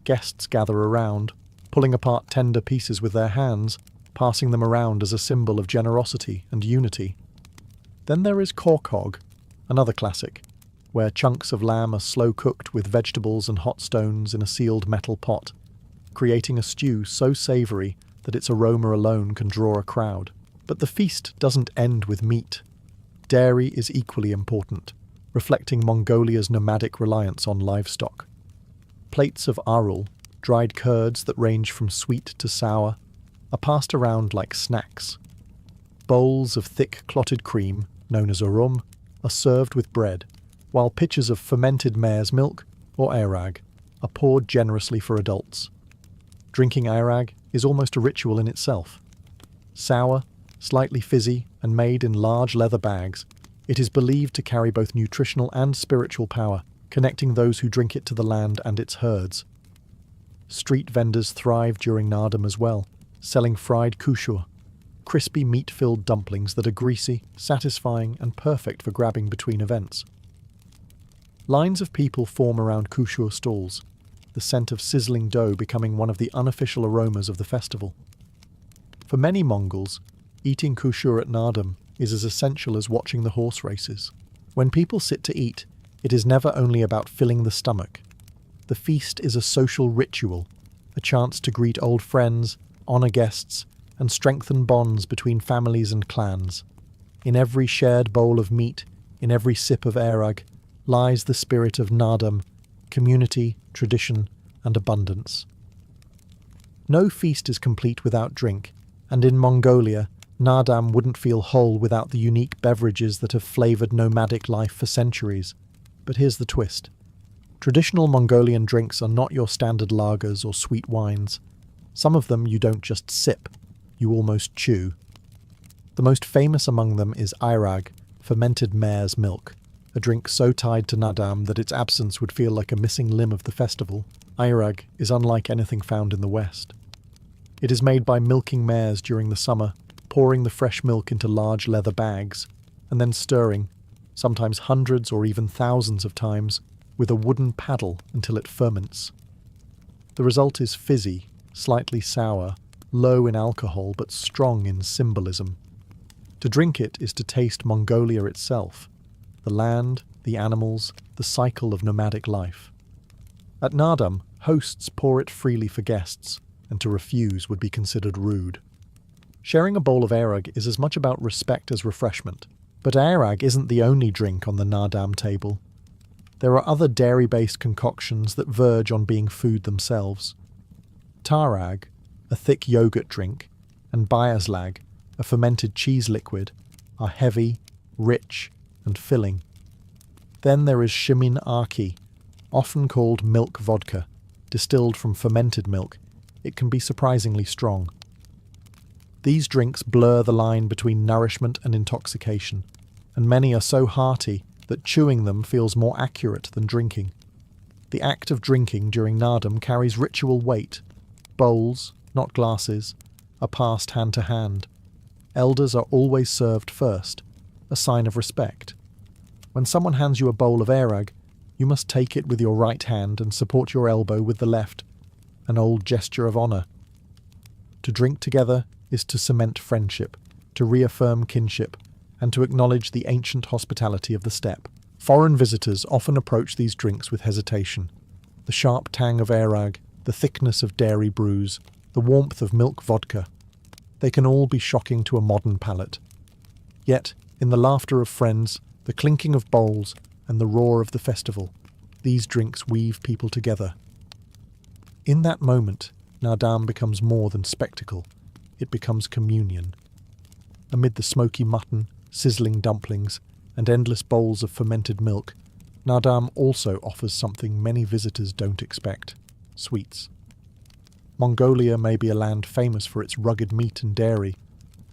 Speaker 1: Guests gather around, pulling apart tender pieces with their hands, passing them around as a symbol of generosity and unity. Then there is korkhog, another classic, where chunks of lamb are slow-cooked with vegetables and hot stones in a sealed metal pot, creating a stew so savoury that its aroma alone can draw a crowd. But the feast doesn't end with meat. Dairy is equally important, reflecting Mongolia's nomadic reliance on livestock. Plates of arul, dried curds that range from sweet to sour, are passed around like snacks. Bowls of thick clotted cream, known as arum, are served with bread, while pitchers of fermented mare's milk, or airag, are poured generously for adults. Drinking airag is almost a ritual in itself. Sour, slightly fizzy, and made in large leather bags, it is believed to carry both nutritional and spiritual power, connecting those who drink it to the land and its herds. Street vendors thrive during Naadam as well, selling fried kushur, crispy meat-filled dumplings that are greasy, satisfying, and perfect for grabbing between events. Lines of people form around kushur stalls, the scent of sizzling dough becoming one of the unofficial aromas of the festival. For many Mongols, eating kushur at Naadam is as essential as watching the horse races. When people sit to eat, it is never only about filling the stomach. The feast is a social ritual, a chance to greet old friends, honour guests, and strengthen bonds between families and clans. In every shared bowl of meat, in every sip of airag, lies the spirit of Naadam, community, tradition, and abundance. No feast is complete without drink, and in Mongolia, Naadam wouldn't feel whole without the unique beverages that have flavoured nomadic life for centuries. But here's the twist. Traditional Mongolian drinks are not your standard lagers or sweet wines. Some of them you don't just sip, you almost chew. The most famous among them is airag, fermented mare's milk, a drink so tied to Naadam that its absence would feel like a missing limb of the festival. Ayrag is unlike anything found in the West. It is made by milking mares during the summer, pouring the fresh milk into large leather bags, and then stirring, sometimes hundreds or even thousands of times, with a wooden paddle until it ferments. The result is fizzy, slightly sour, low in alcohol but strong in symbolism. To drink it is to taste Mongolia itself, the land, the animals, the cycle of nomadic life. At Naadam, hosts pour it freely for guests, and to refuse would be considered rude. Sharing a bowl of Ayrag is as much about respect as refreshment, but Ayrag isn't the only drink on the Naadam table. There are other dairy-based concoctions that verge on being food themselves. Tarag, a thick yogurt drink, and Biaslag, a fermented cheese liquid, are heavy, rich, and filling. Then there is Shimin Arki, often called milk vodka, distilled from fermented milk. It can be surprisingly strong. These drinks blur the line between nourishment and intoxication, and many are so hearty that chewing them feels more accurate than drinking. The act of drinking during Naadam carries ritual weight. Bowls, not glasses, are passed hand to hand. Elders are always served first, a sign of respect. When someone hands you a bowl of Ayrag, you must take it with your right hand and support your elbow with the left, an old gesture of honour. To drink together is to cement friendship, to reaffirm kinship, and to acknowledge the ancient hospitality of the steppe. Foreign visitors often approach these drinks with hesitation. The sharp tang of Ayrag, the thickness of dairy brews, the warmth of milk vodka. They can all be shocking to a modern palate. Yet, in the laughter of friends, the clinking of bowls, and the roar of the festival, these drinks weave people together. In that moment, Naadam becomes more than spectacle. It becomes communion. Amid the smoky mutton, sizzling dumplings, and endless bowls of fermented milk, Naadam also offers something many visitors don't expect: sweets. Mongolia may be a land famous for its rugged meat and dairy,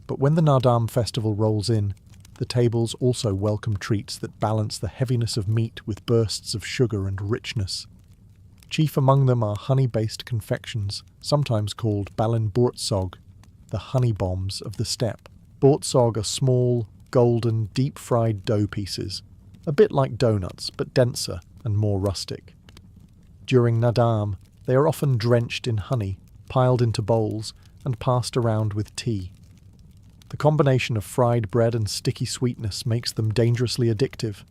Speaker 1: but when the Naadam festival rolls in, the tables also welcome treats that balance the heaviness of meat with bursts of sugar and richness. Chief among them are honey-based confections, sometimes called balin bortsog, the honey bombs of the steppe. Bortsog are small, golden, deep-fried dough pieces, a bit like donuts, but denser and more rustic. During Naadam, they are often drenched in honey, piled into bowls, and passed around with tea. The combination of fried bread and sticky sweetness makes them dangerously addictive.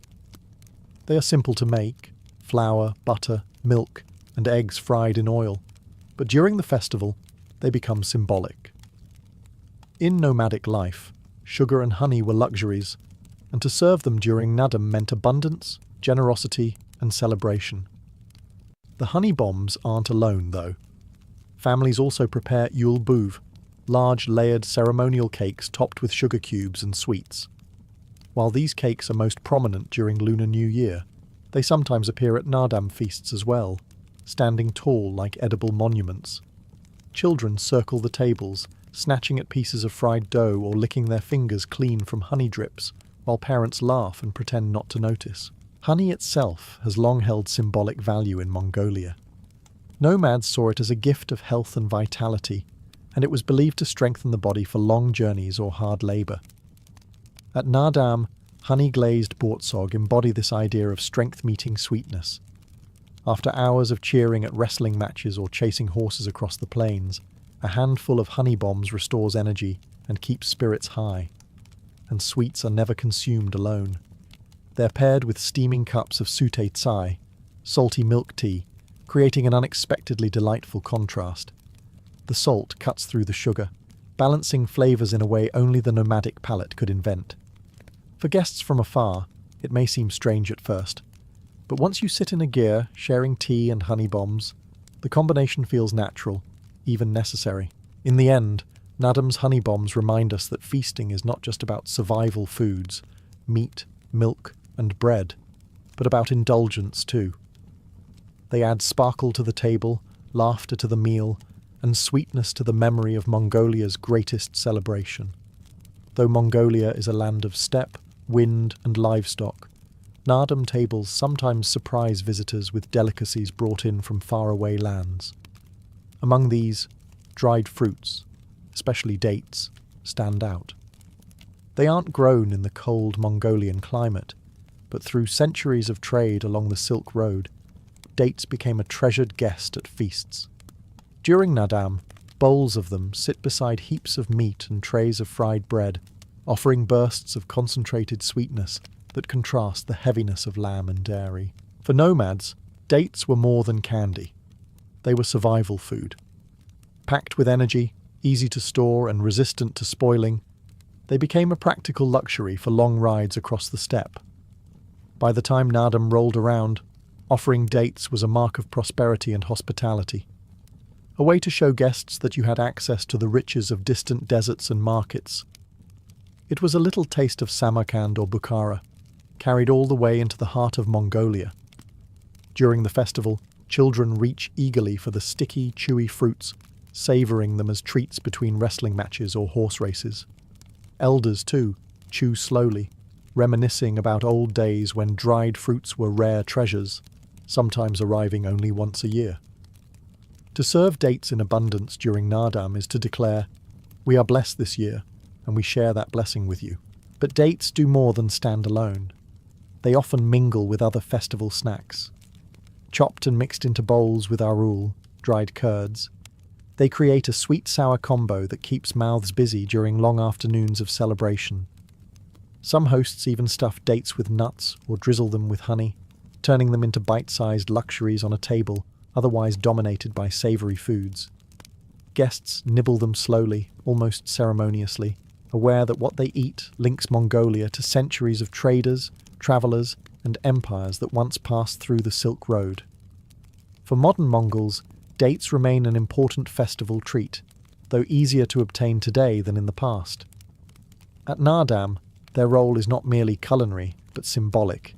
Speaker 1: They are simple to make: flour, butter, milk, and eggs fried in oil, but during the festival, they become symbolic. In nomadic life, sugar and honey were luxuries, and to serve them during Naadam meant abundance, generosity, and celebration. The honey bombs aren't alone, though. Families also prepare Yule Bouv, large layered ceremonial cakes topped with sugar cubes and sweets. While these cakes are most prominent during Lunar New Year, they sometimes appear at Naadam feasts as well, standing tall like edible monuments. Children circle the tables, snatching at pieces of fried dough or licking their fingers clean from honey drips, while parents laugh and pretend not to notice. Honey itself has long held symbolic value in Mongolia. Nomads saw it as a gift of health and vitality, and it was believed to strengthen the body for long journeys or hard labour. At Naadam, honey-glazed bortsog embody this idea of strength-meeting sweetness. After hours of cheering at wrestling matches or chasing horses across the plains, a handful of honey bombs restores energy and keeps spirits high. And sweets are never consumed alone. They're paired with steaming cups of sute tsai, salty milk tea, creating an unexpectedly delightful contrast. The salt cuts through the sugar, balancing flavours in a way only the nomadic palate could invent. For guests from afar, it may seem strange at first, but once you sit in a gyr sharing tea and honey bombs, the combination feels natural, even necessary. In the end, Naadam's honey bombs remind us that feasting is not just about survival foods, meat, milk, and bread, but about indulgence too. They add sparkle to the table, laughter to the meal, and sweetness to the memory of Mongolia's greatest celebration. Though Mongolia is a land of steppe, wind, and livestock, Naadam tables sometimes surprise visitors with delicacies brought in from faraway lands. Among these, dried fruits, especially dates, stand out. They aren't grown in the cold Mongolian climate, but through centuries of trade along the Silk Road, dates became a treasured guest at feasts. During Naadam, bowls of them sit beside heaps of meat and trays of fried bread, offering bursts of concentrated sweetness that contrast the heaviness of lamb and dairy. For nomads, dates were more than candy. They were survival food. Packed with energy, easy to store and resistant to spoiling, they became a practical luxury for long rides across the steppe. By the time Naadam rolled around, offering dates was a mark of prosperity and hospitality, a way to show guests that you had access to the riches of distant deserts and markets. It was a little taste of Samarkand or Bukhara, carried all the way into the heart of Mongolia. During the festival, children reach eagerly for the sticky, chewy fruits, savouring them as treats between wrestling matches or horse races. Elders, too, chew slowly, reminiscing about old days when dried fruits were rare treasures, sometimes arriving only once a year. To serve dates in abundance during Naadam is to declare, "We are blessed this year, and we share that blessing with you." But dates do more than stand alone. They often mingle with other festival snacks. Chopped and mixed into bowls with arul, dried curds, they create a sweet-sour combo that keeps mouths busy during long afternoons of celebration. Some hosts even stuff dates with nuts or drizzle them with honey, turning them into bite-sized luxuries on a table otherwise dominated by savoury foods. Guests nibble them slowly, almost ceremoniously, aware that what they eat links Mongolia to centuries of traders, travellers, and empires that once passed through the Silk Road. For modern Mongols, dates remain an important festival treat, though easier to obtain today than in the past. At Naadam, their role is not merely culinary, but symbolic.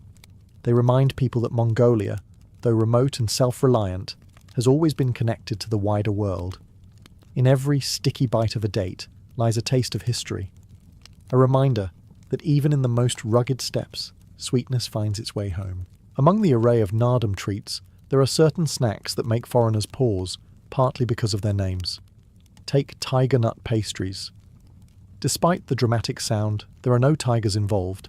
Speaker 1: They remind people that Mongolia, though remote and self-reliant, has always been connected to the wider world. In every sticky bite of a date lies a taste of history, a reminder that even in the most rugged steppes, sweetness finds its way home. Among the array of Naadam treats, there are certain snacks that make foreigners pause, partly because of their names. Take tiger nut pastries. Despite the dramatic sound, there are no tigers involved,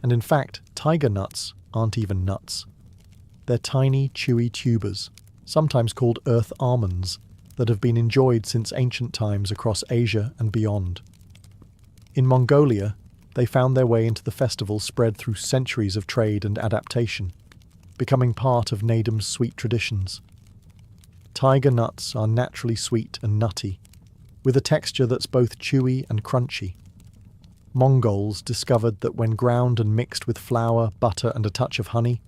Speaker 1: and in fact, tiger nuts aren't even nuts. They're tiny, chewy tubers, sometimes called earth almonds, that have been enjoyed since ancient times across Asia and beyond. In Mongolia, they found their way into the festival spread through centuries of trade and adaptation, becoming part of Naadam's sweet traditions. Tiger nuts are naturally sweet and nutty, with a texture that's both chewy and crunchy. Mongols discovered that when ground and mixed with flour, butter, and a touch of honey,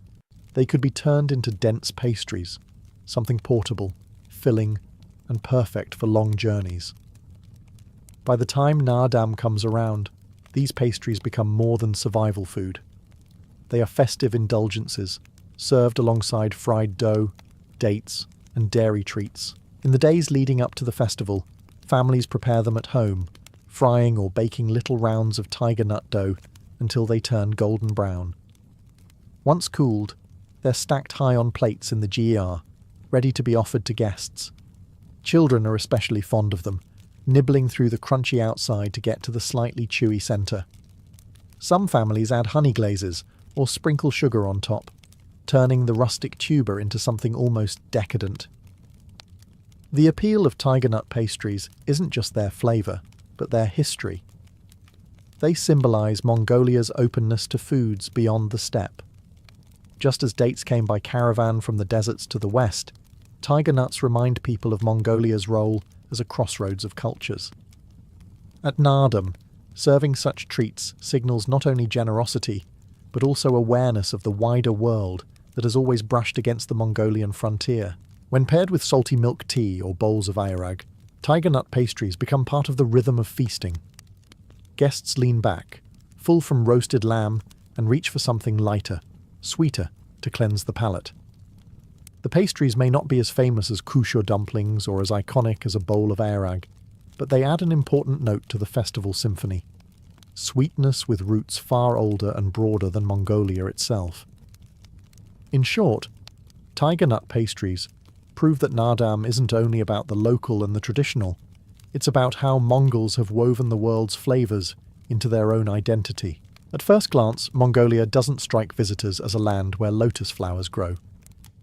Speaker 1: they could be turned into dense pastries, something portable, filling, and perfect for long journeys. By the time Naadam comes around, these pastries become more than survival food. They are festive indulgences, served alongside fried dough, dates, and dairy treats. In the days leading up to the festival, families prepare them at home, frying or baking little rounds of tiger nut dough until they turn golden brown. Once cooled, they're stacked high on plates in the GER, ready to be offered to guests. Children are especially fond of them, nibbling through the crunchy outside to get to the slightly chewy centre. Some families add honey glazes or sprinkle sugar on top, turning the rustic tuber into something almost decadent. The appeal of tiger nut pastries isn't just their flavour, but their history. They symbolise Mongolia's openness to foods beyond the steppe. Just as dates came by caravan from the deserts to the west, tiger nuts remind people of Mongolia's role as a crossroads of cultures. At Naadam, serving such treats signals not only generosity, but also awareness of the wider world that has always brushed against the Mongolian frontier. When paired with salty milk tea or bowls of ayrag, tiger nut pastries become part of the rhythm of feasting. Guests lean back, full from roasted lamb, and reach for something lighter, sweeter, to cleanse the palate. The pastries may not be as famous as kusho dumplings or as iconic as a bowl of ayrag, but they add an important note to the festival symphony. Sweetness with roots far older and broader than Mongolia itself. In short, tiger nut pastries prove that Naadam isn't only about the local and the traditional, it's about how Mongols have woven the world's flavours into their own identity. At first glance, Mongolia doesn't strike visitors as a land where lotus flowers grow.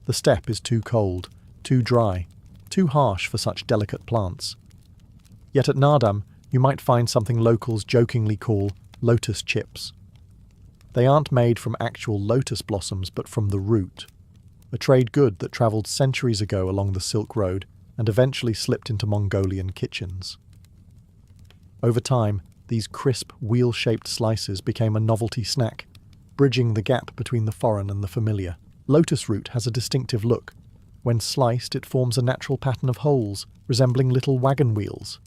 Speaker 1: The steppe is too cold, too dry, too harsh for such delicate plants. Yet at Naadam, you might find something locals jokingly call lotus chips. They aren't made from actual lotus blossoms, but from the root, a trade good that travelled centuries ago along the Silk Road and eventually slipped into Mongolian kitchens. Over time, these crisp, wheel-shaped slices became a novelty snack, bridging the gap between the foreign and the familiar. Lotus root has a distinctive look. When sliced, it forms a natural pattern of holes, resembling little wagon wheels.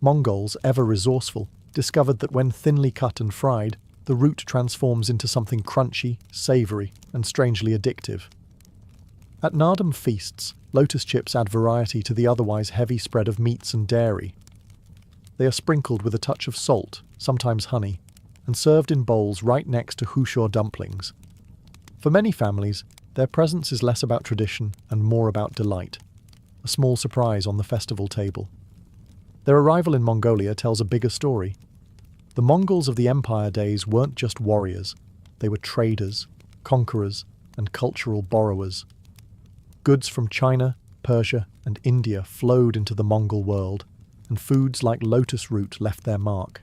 Speaker 1: Mongols, ever resourceful, discovered that when thinly cut and fried, the root transforms into something crunchy, savoury, and strangely addictive. At Naadam feasts, lotus chips add variety to the otherwise heavy spread of meats and dairy. They are sprinkled with a touch of salt, sometimes honey, and served in bowls right next to hushor dumplings. For many families, their presence is less about tradition and more about delight, a small surprise on the festival table. Their arrival in Mongolia tells a bigger story. The Mongols of the Empire days weren't just warriors, they were traders, conquerors, and cultural borrowers. Goods from China, Persia, and India flowed into the Mongol world, and foods like lotus root left their mark.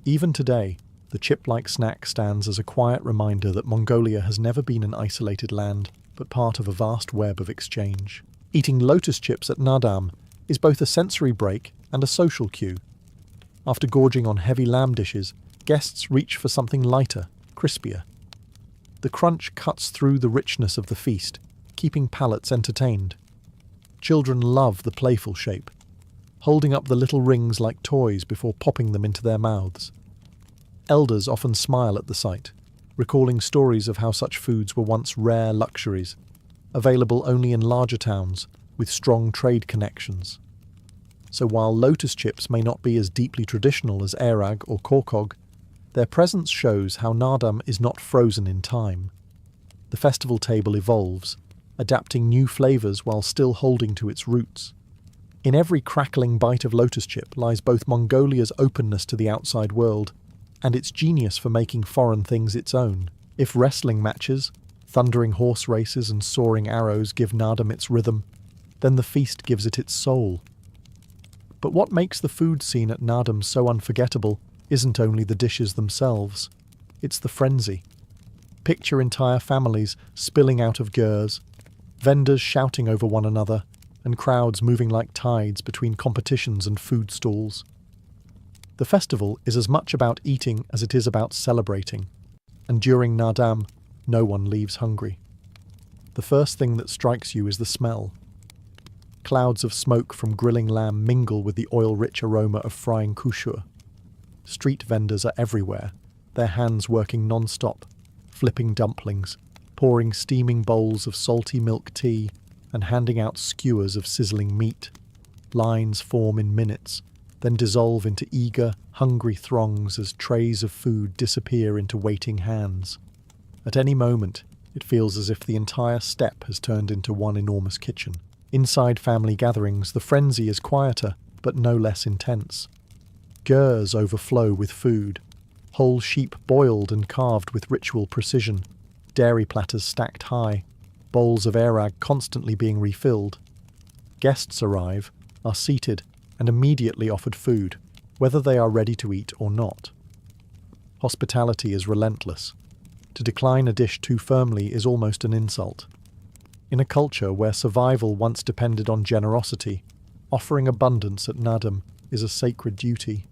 Speaker 1: Even today, the chip-like snack stands as a quiet reminder that Mongolia has never been an isolated land, but part of a vast web of exchange. Eating lotus chips at Naadam is both a sensory break and a social cue. After gorging on heavy lamb dishes, guests reach for something lighter, crispier. The crunch cuts through the richness of the feast, keeping palates entertained. Children love the playful shape, holding up the little rings like toys before popping them into their mouths. Elders often smile at the sight, recalling stories of how such foods were once rare luxuries, available only in larger towns with strong trade connections. So while lotus chips may not be as deeply traditional as airag or korkog, their presence shows how Naadam is not frozen in time. The festival table evolves, adapting new flavours while still holding to its roots. In every crackling bite of lotus chip lies both Mongolia's openness to the outside world and its genius for making foreign things its own. If wrestling matches, thundering horse races and soaring arrows give Naadam its rhythm, then the feast gives it its soul. But what makes the food scene at Naadam so unforgettable isn't only the dishes themselves, it's the frenzy. Picture entire families spilling out of gers, vendors shouting over one another, and crowds moving like tides between competitions and food stalls. The festival is as much about eating as it is about celebrating, and during Naadam, no one leaves hungry. The first thing that strikes you is the smell. Clouds of smoke from grilling lamb mingle with the oil-rich aroma of frying kushur. Street vendors are everywhere, their hands working non-stop, flipping dumplings, pouring steaming bowls of salty milk tea, and handing out skewers of sizzling meat. Lines form in minutes, then dissolve into eager, hungry throngs as trays of food disappear into waiting hands. At any moment, it feels as if the entire steppe has turned into one enormous kitchen. Inside family gatherings, the frenzy is quieter, but no less intense. Gers overflow with food, whole sheep boiled and carved with ritual precision, dairy platters stacked high, bowls of airag constantly being refilled. Guests arrive, are seated, and immediately offered food, whether they are ready to eat or not. Hospitality is relentless. To decline a dish too firmly is almost an insult. In a culture where survival once depended on generosity, offering abundance at Naadam is a sacred duty.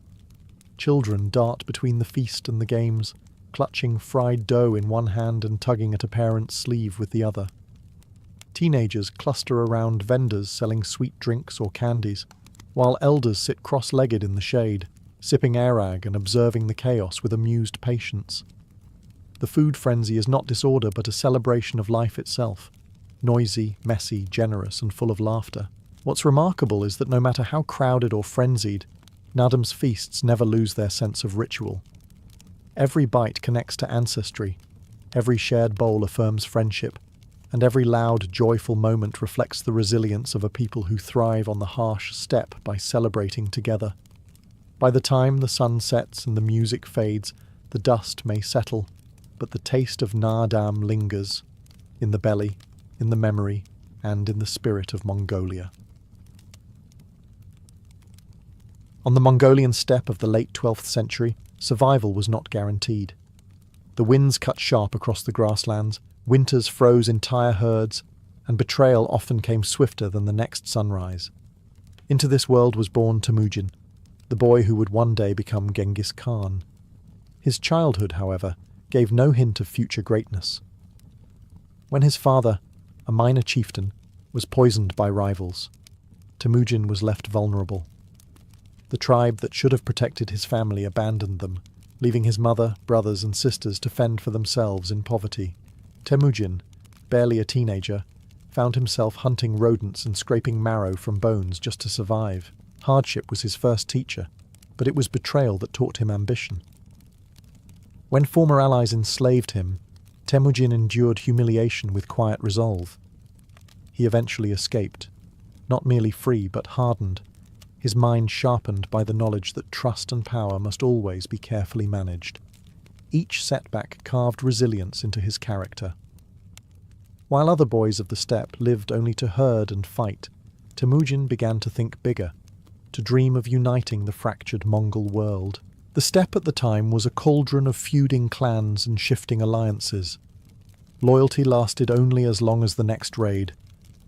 Speaker 1: Children dart between the feast and the games, clutching fried dough in one hand and tugging at a parent's sleeve with the other. Teenagers cluster around vendors selling sweet drinks or candies, while elders sit cross-legged in the shade, sipping airag and observing the chaos with amused patience. The food frenzy is not disorder but a celebration of life itself, noisy, messy, generous, and full of laughter. What's remarkable is that no matter how crowded or frenzied, Naadam's feasts never lose their sense of ritual. Every bite connects to ancestry, Every shared bowl affirms friendship, and every loud, joyful moment reflects the resilience of a people who thrive on the harsh steppe by celebrating together. By the time the sun sets and the music fades, the dust may settle, but the taste of Naadam lingers, in the belly, in the memory, and in the spirit of Mongolia. On the Mongolian steppe of the late 12th century, survival was not guaranteed. The winds cut sharp across the grasslands, winters froze entire herds, and betrayal often came swifter than the next sunrise. Into this world was born Temujin, the boy who would one day become Genghis Khan. His childhood, however, gave no hint of future greatness. When his father, a minor chieftain, was poisoned by rivals, Temujin was left vulnerable. The tribe that should have protected his family abandoned them, leaving his mother, brothers and sisters to fend for themselves in poverty. Temujin, barely a teenager, found himself hunting rodents and scraping marrow from bones just to survive. Hardship was his first teacher, but it was betrayal that taught him ambition. When former allies enslaved him, Temujin endured humiliation with quiet resolve. He eventually escaped, not merely free but hardened, his mind sharpened by the knowledge that trust and power must always be carefully managed. Each setback carved resilience into his character. While other boys of the steppe lived only to herd and fight, Temujin began to think bigger, to dream of uniting the fractured Mongol world. The steppe at the time was a cauldron of feuding clans and shifting alliances. Loyalty lasted only as long as the next raid,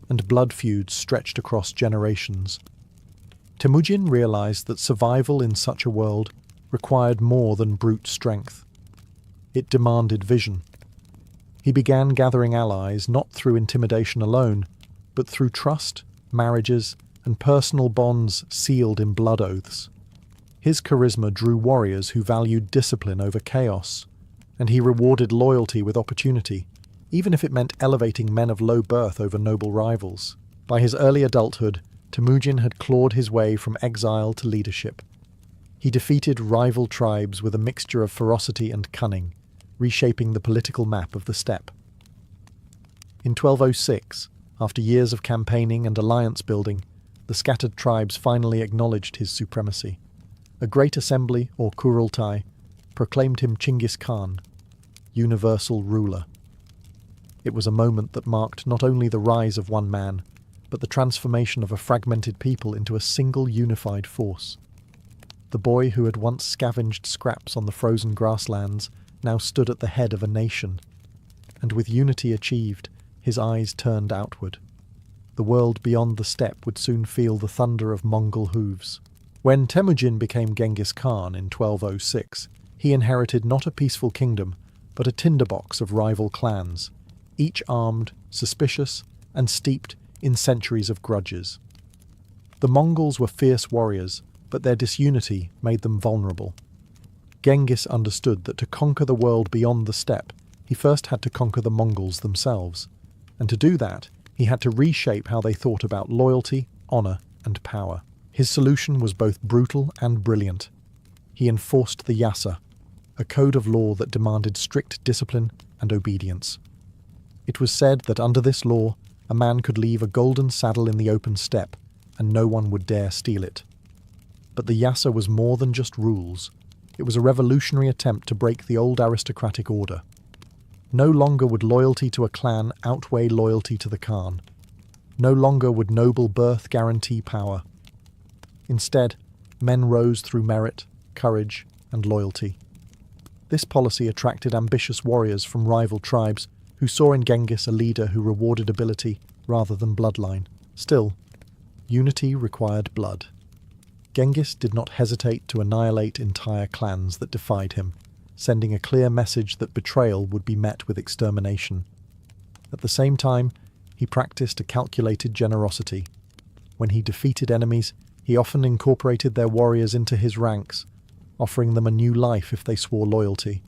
Speaker 1: and blood feuds stretched across generations. Temujin realized that survival in such a world required more than brute strength. It demanded vision. He began gathering allies not through intimidation alone, but through trust, marriages, and personal bonds sealed in blood oaths. His charisma drew warriors who valued discipline over chaos, and he rewarded loyalty with opportunity, even if it meant elevating men of low birth over noble rivals. By his early adulthood, Temujin had clawed his way from exile to leadership. He defeated rival tribes with a mixture of ferocity and cunning, reshaping the political map of the steppe. In 1206, after years of campaigning and alliance building, the scattered tribes finally acknowledged his supremacy. A great assembly, or Kurultai, proclaimed him Genghis Khan, universal ruler. It was a moment that marked not only the rise of one man, but the transformation of a fragmented people into a single unified force. The boy who had once scavenged scraps on the frozen grasslands now stood at the head of a nation, and with unity achieved, his eyes turned outward. The world beyond the steppe would soon feel the thunder of Mongol hooves. When Temujin became Genghis Khan in 1206, he inherited not a peaceful kingdom, but a tinderbox of rival clans, each armed, suspicious, and steeped in centuries of grudges. The Mongols were fierce warriors, but their disunity made them vulnerable. Genghis understood that to conquer the world beyond the steppe, he first had to conquer the Mongols themselves, and to do that, he had to reshape how they thought about loyalty, honor, and power. His solution was both brutal and brilliant. He enforced the yasa, a code of law that demanded strict discipline and obedience. It was said that under this law, a man could leave a golden saddle in the open steppe, and no one would dare steal it. But the yasa was more than just rules. It was a revolutionary attempt to break the old aristocratic order. No longer would loyalty to a clan outweigh loyalty to the Khan. No longer would noble birth guarantee power. Instead, men rose through merit, courage, and loyalty. This policy attracted ambitious warriors from rival tribes who saw in Genghis a leader who rewarded ability rather than bloodline. Still, unity required blood. Genghis did not hesitate to annihilate entire clans that defied him, sending a clear message that betrayal would be met with extermination. At the same time, he practiced a calculated generosity. When he defeated enemies, he often incorporated their warriors into his ranks, offering them a new life if they swore loyalty.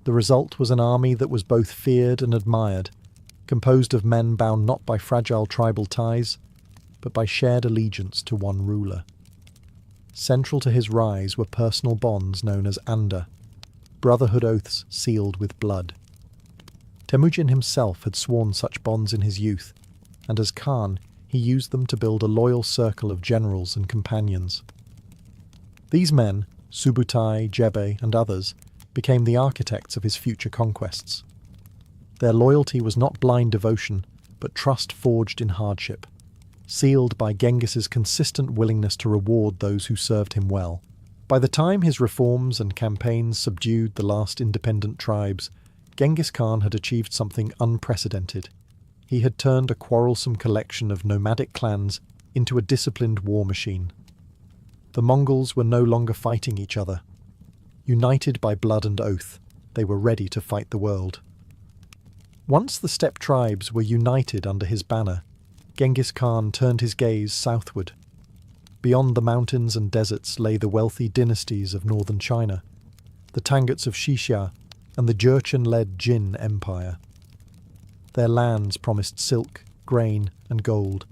Speaker 1: The result was an army that was both feared and admired, composed of men bound not by fragile tribal ties, but by shared allegiance to one ruler. Central to his rise were personal bonds known as anda, brotherhood oaths sealed with blood. Temujin himself had sworn such bonds in his youth, and as Khan, he used them to build a loyal circle of generals and companions. These men, Subutai, Jebe, and others, became the architects of his future conquests. Their loyalty was not blind devotion, but trust forged in hardship, sealed by Genghis's consistent willingness to reward those who served him well. By the time his reforms and campaigns subdued the last independent tribes, Genghis Khan had achieved something unprecedented. He had turned a quarrelsome collection of nomadic clans into a disciplined war machine. The Mongols were no longer fighting each other. United by blood and oath, they were ready to fight the world. Once the steppe tribes were united under his banner, Genghis Khan turned his gaze southward. Beyond the mountains and deserts lay the wealthy dynasties of northern China, the Tanguts of Xixia and the Jurchen-led Jin Empire. Their lands promised silk, grain, and gold,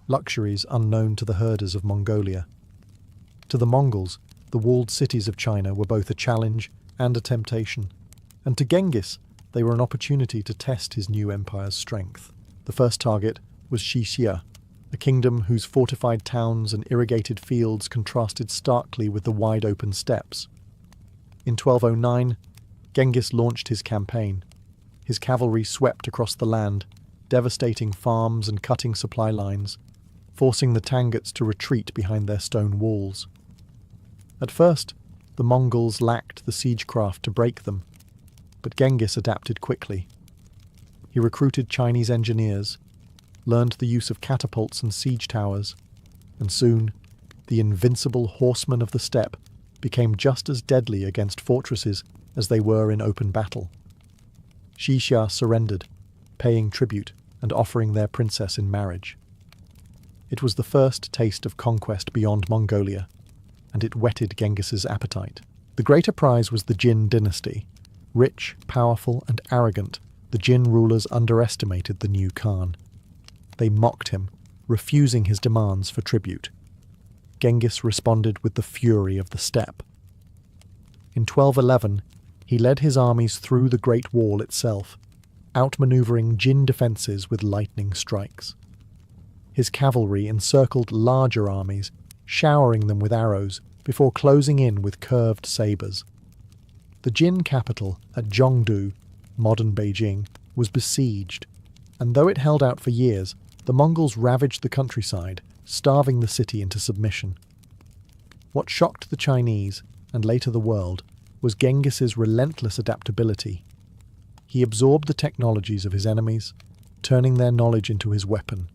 Speaker 1: luxuries unknown to the herders of Mongolia. To the Mongols, the walled cities of China were both a challenge and a temptation, and to Genghis, they were an opportunity to test his new empire's strength. The first target was Xixia, a kingdom whose fortified towns and irrigated fields contrasted starkly with the wide-open steppes. In 1209, Genghis launched his campaign. His cavalry swept across the land, devastating farms and cutting supply lines, forcing the Tanguts to retreat behind their stone walls. At first, the Mongols lacked the siegecraft to break them, but Genghis adapted quickly. He recruited Chinese engineers, learned the use of catapults and siege towers, and soon, the invincible horsemen of the steppe became just as deadly against fortresses as they were in open battle. Xixia surrendered, paying tribute and offering their princess in marriage. It was the first taste of conquest beyond Mongolia, and it whetted Genghis's appetite. The greater prize was the Jin dynasty. Rich, powerful, and arrogant, the Jin rulers underestimated the new Khan. They mocked him, refusing his demands for tribute. Genghis responded with the fury of the steppe. In 1211, he led his armies through the Great Wall itself, outmaneuvering Jin defences with lightning strikes. His cavalry encircled larger armies, showering them with arrows before closing in with curved sabres. The Jin capital at Zhongdu, modern Beijing, was besieged, and though it held out for years, the Mongols ravaged the countryside, starving the city into submission. What shocked the Chinese, and later the world, was Genghis's relentless adaptability. He absorbed the technologies of his enemies, turning their knowledge into his weapon.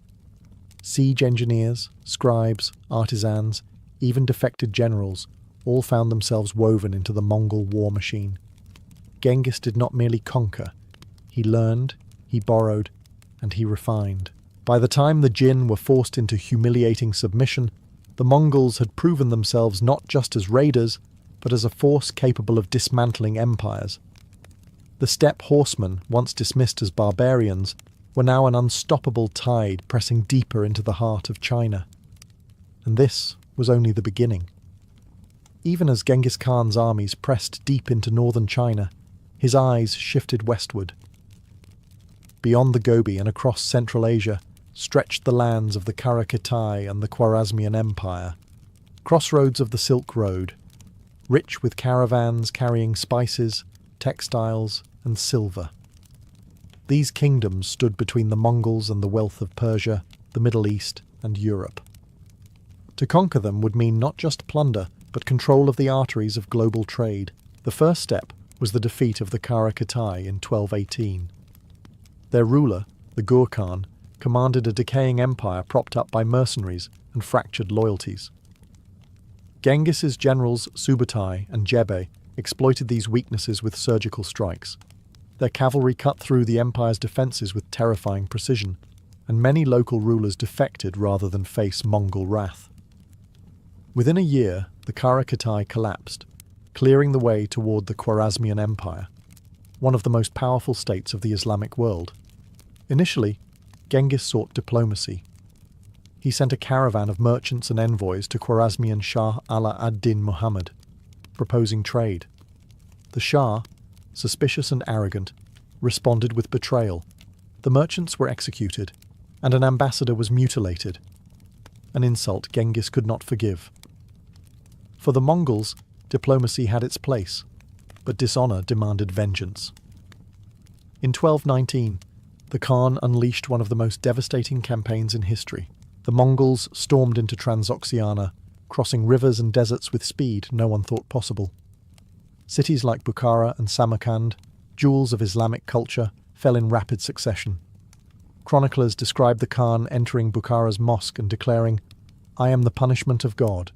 Speaker 1: Siege engineers, scribes, artisans, even defected generals, all found themselves woven into the Mongol war machine. Genghis did not merely conquer. He learned, he borrowed, and he refined. By the time the Jin were forced into humiliating submission, the Mongols had proven themselves not just as raiders, but as a force capable of dismantling empires. The steppe horsemen, once dismissed as barbarians, were now an unstoppable tide pressing deeper into the heart of China. And this was only the beginning. Even as Genghis Khan's armies pressed deep into northern China, his eyes shifted westward. Beyond the Gobi and across Central Asia stretched the lands of the Karakitai and the Khwarezmian Empire, crossroads of the Silk Road, rich with caravans carrying spices, textiles, and silver. These kingdoms stood between the Mongols and the wealth of Persia, the Middle East, and Europe. To conquer them would mean not just plunder, but control of the arteries of global trade. The first step was the defeat of the Karakitai in 1218. Their ruler, the Gur Khan, commanded a decaying empire propped up by mercenaries and fractured loyalties. Genghis's generals Subutai and Jebe exploited these weaknesses with surgical strikes. Their cavalry cut through the empire's defences with terrifying precision, and many local rulers defected rather than face Mongol wrath. Within a year, the Karakitai collapsed, clearing the way toward the Khwarezmian Empire, one of the most powerful states of the Islamic world. Initially, Genghis sought diplomacy. He sent a caravan of merchants and envoys to Khwarezmian Shah Ala ad-Din Muhammad, proposing trade. The Shah, suspicious and arrogant, responded with betrayal. The merchants were executed, and an ambassador was mutilated, an insult Genghis could not forgive. For the Mongols, diplomacy had its place, but dishonor demanded vengeance. In 1219, the Khan unleashed one of the most devastating campaigns in history. The Mongols stormed into Transoxiana, crossing rivers and deserts with speed no one thought possible. Cities like Bukhara and Samarkand, jewels of Islamic culture, fell in rapid succession. Chroniclers describe the Khan entering Bukhara's mosque and declaring, "I am the punishment of God.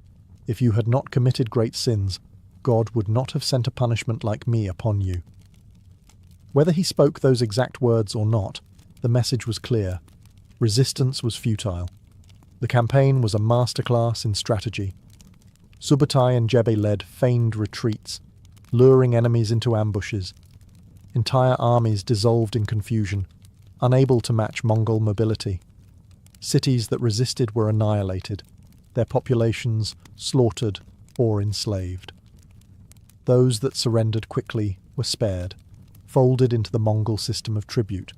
Speaker 1: If you had not committed great sins, God would not have sent a punishment like me upon you." Whether he spoke those exact words or not, the message was clear. Resistance was futile. The campaign was a masterclass in strategy. Subutai and Jebe led feigned retreats, luring enemies into ambushes. Entire armies dissolved in confusion, unable to match Mongol mobility. Cities that resisted were annihilated, their populations slaughtered or enslaved. Those that surrendered quickly were spared, folded into the Mongol system of tribute.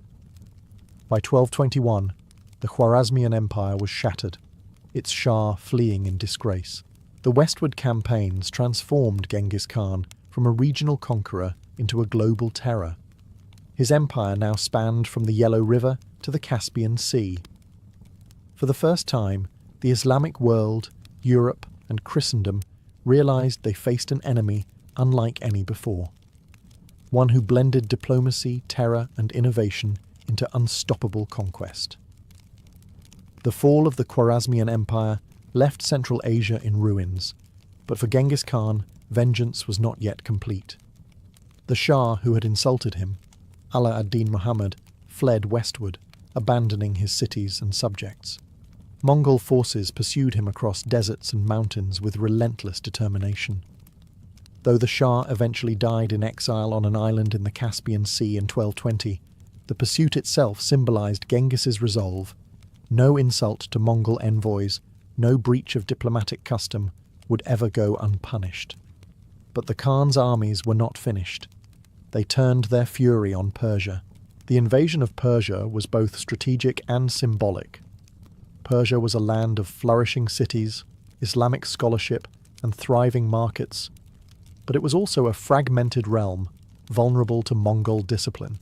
Speaker 1: By 1221, the Khwarezmian Empire was shattered, its Shah fleeing in disgrace. The westward campaigns transformed Genghis Khan from a regional conqueror into a global terror. His empire now spanned from the Yellow River to the Caspian Sea. For the first time, the Islamic world, Europe, and Christendom realized they faced an enemy unlike any before. One who blended diplomacy, terror, and innovation into unstoppable conquest. The fall of the Khwarezmian Empire left Central Asia in ruins, but for Genghis Khan, vengeance was not yet complete. The Shah who had insulted him, Ala ad-Din Muhammad, fled westward, abandoning his cities and subjects. Mongol forces pursued him across deserts and mountains with relentless determination. Though the Shah eventually died in exile on an island in the Caspian Sea in 1220, the pursuit itself symbolized Genghis's resolve. No insult to Mongol envoys, no breach of diplomatic custom would ever go unpunished. But the Khan's armies were not finished. They turned their fury on Persia. The invasion of Persia was both strategic and symbolic. Persia was a land of flourishing cities, Islamic scholarship, and thriving markets, but it was also a fragmented realm, vulnerable to Mongol discipline.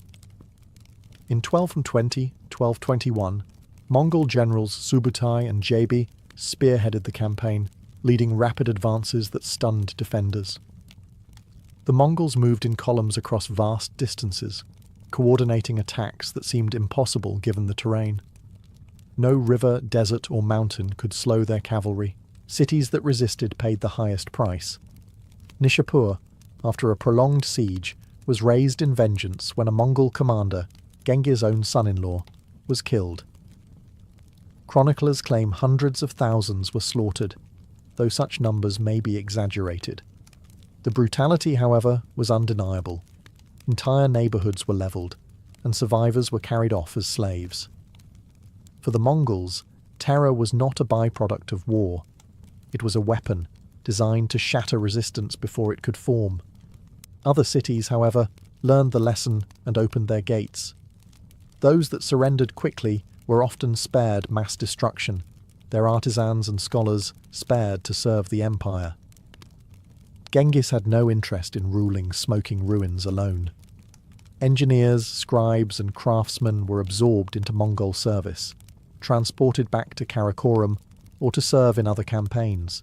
Speaker 1: In 1220, 1221, Mongol generals Subutai and Jebe spearheaded the campaign, leading rapid advances that stunned defenders. The Mongols moved in columns across vast distances, coordinating attacks that seemed impossible given the terrain. No river, desert, or mountain could slow their cavalry. Cities that resisted paid the highest price. Nishapur, after a prolonged siege, was raised in vengeance when a Mongol commander, Genghis' own son-in-law, was killed. Chroniclers claim hundreds of thousands were slaughtered, though such numbers may be exaggerated. The brutality, however, was undeniable. Entire neighbourhoods were levelled, and survivors were carried off as slaves. For the Mongols, terror was not a byproduct of war. It was a weapon, designed to shatter resistance before it could form. Other cities, however, learned the lesson and opened their gates. Those that surrendered quickly were often spared mass destruction, their artisans and scholars spared to serve the empire. Genghis had no interest in ruling smoking ruins alone. Engineers, scribes, and craftsmen were absorbed into Mongol service, transported back to Karakoram or to serve in other campaigns.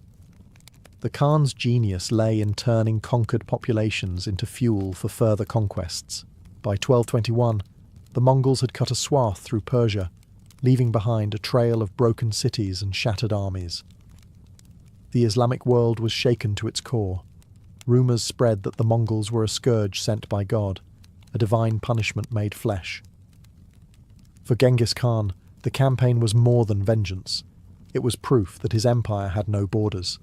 Speaker 1: The Khan's genius lay in turning conquered populations into fuel for further conquests. By 1221, the Mongols had cut a swath through Persia, leaving behind a trail of broken cities and shattered armies. The Islamic world was shaken to its core. Rumours spread that the Mongols were a scourge sent by God, a divine punishment made flesh. For Genghis Khan, the campaign was more than vengeance. It was proof that his empire had no borders.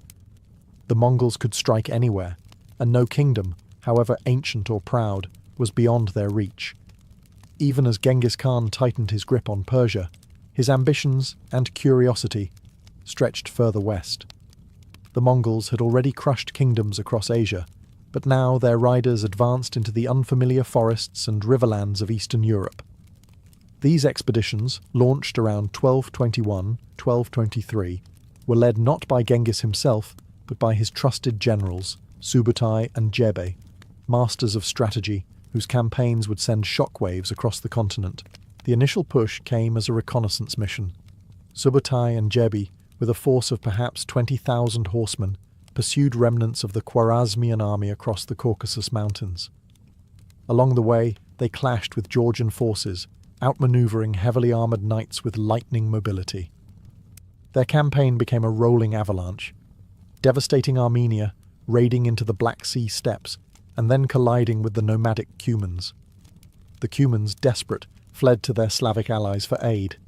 Speaker 1: The Mongols could strike anywhere, and no kingdom, however ancient or proud, was beyond their reach. Even as Genghis Khan tightened his grip on Persia, his ambitions and curiosity stretched further west. The Mongols had already crushed kingdoms across Asia, but now their riders advanced into the unfamiliar forests and riverlands of Eastern Europe. These expeditions, launched around 1221-1223, were led not by Genghis himself, but by his trusted generals, Subutai and Jebe, masters of strategy whose campaigns would send shockwaves across the continent. The initial push came as a reconnaissance mission. Subutai and Jebe, with a force of perhaps 20,000 horsemen, pursued remnants of the Khwarezmian army across the Caucasus Mountains. Along the way, they clashed with Georgian forces, outmaneuvering heavily armoured knights with lightning mobility. Their campaign became a rolling avalanche, devastating Armenia, raiding into the Black Sea steppes, and then colliding with the nomadic Cumans. The Cumans, desperate, fled to their Slavic allies for aid.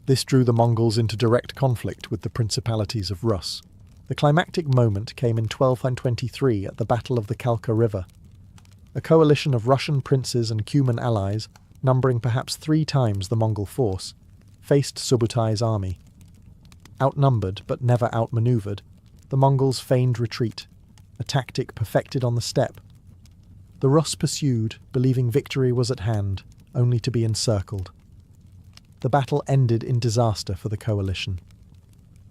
Speaker 1: This drew the Mongols into direct conflict with the principalities of Rus. The climactic moment came in 1223 at the Battle of the Kalka River. A coalition of Russian princes and Cuman allies, numbering perhaps 3 times the Mongol force, faced Subutai's army. Outnumbered but never outmaneuvered, the Mongols feigned retreat, a tactic perfected on the steppe. The Rus pursued, believing victory was at hand, only to be encircled. The battle ended in disaster for the coalition.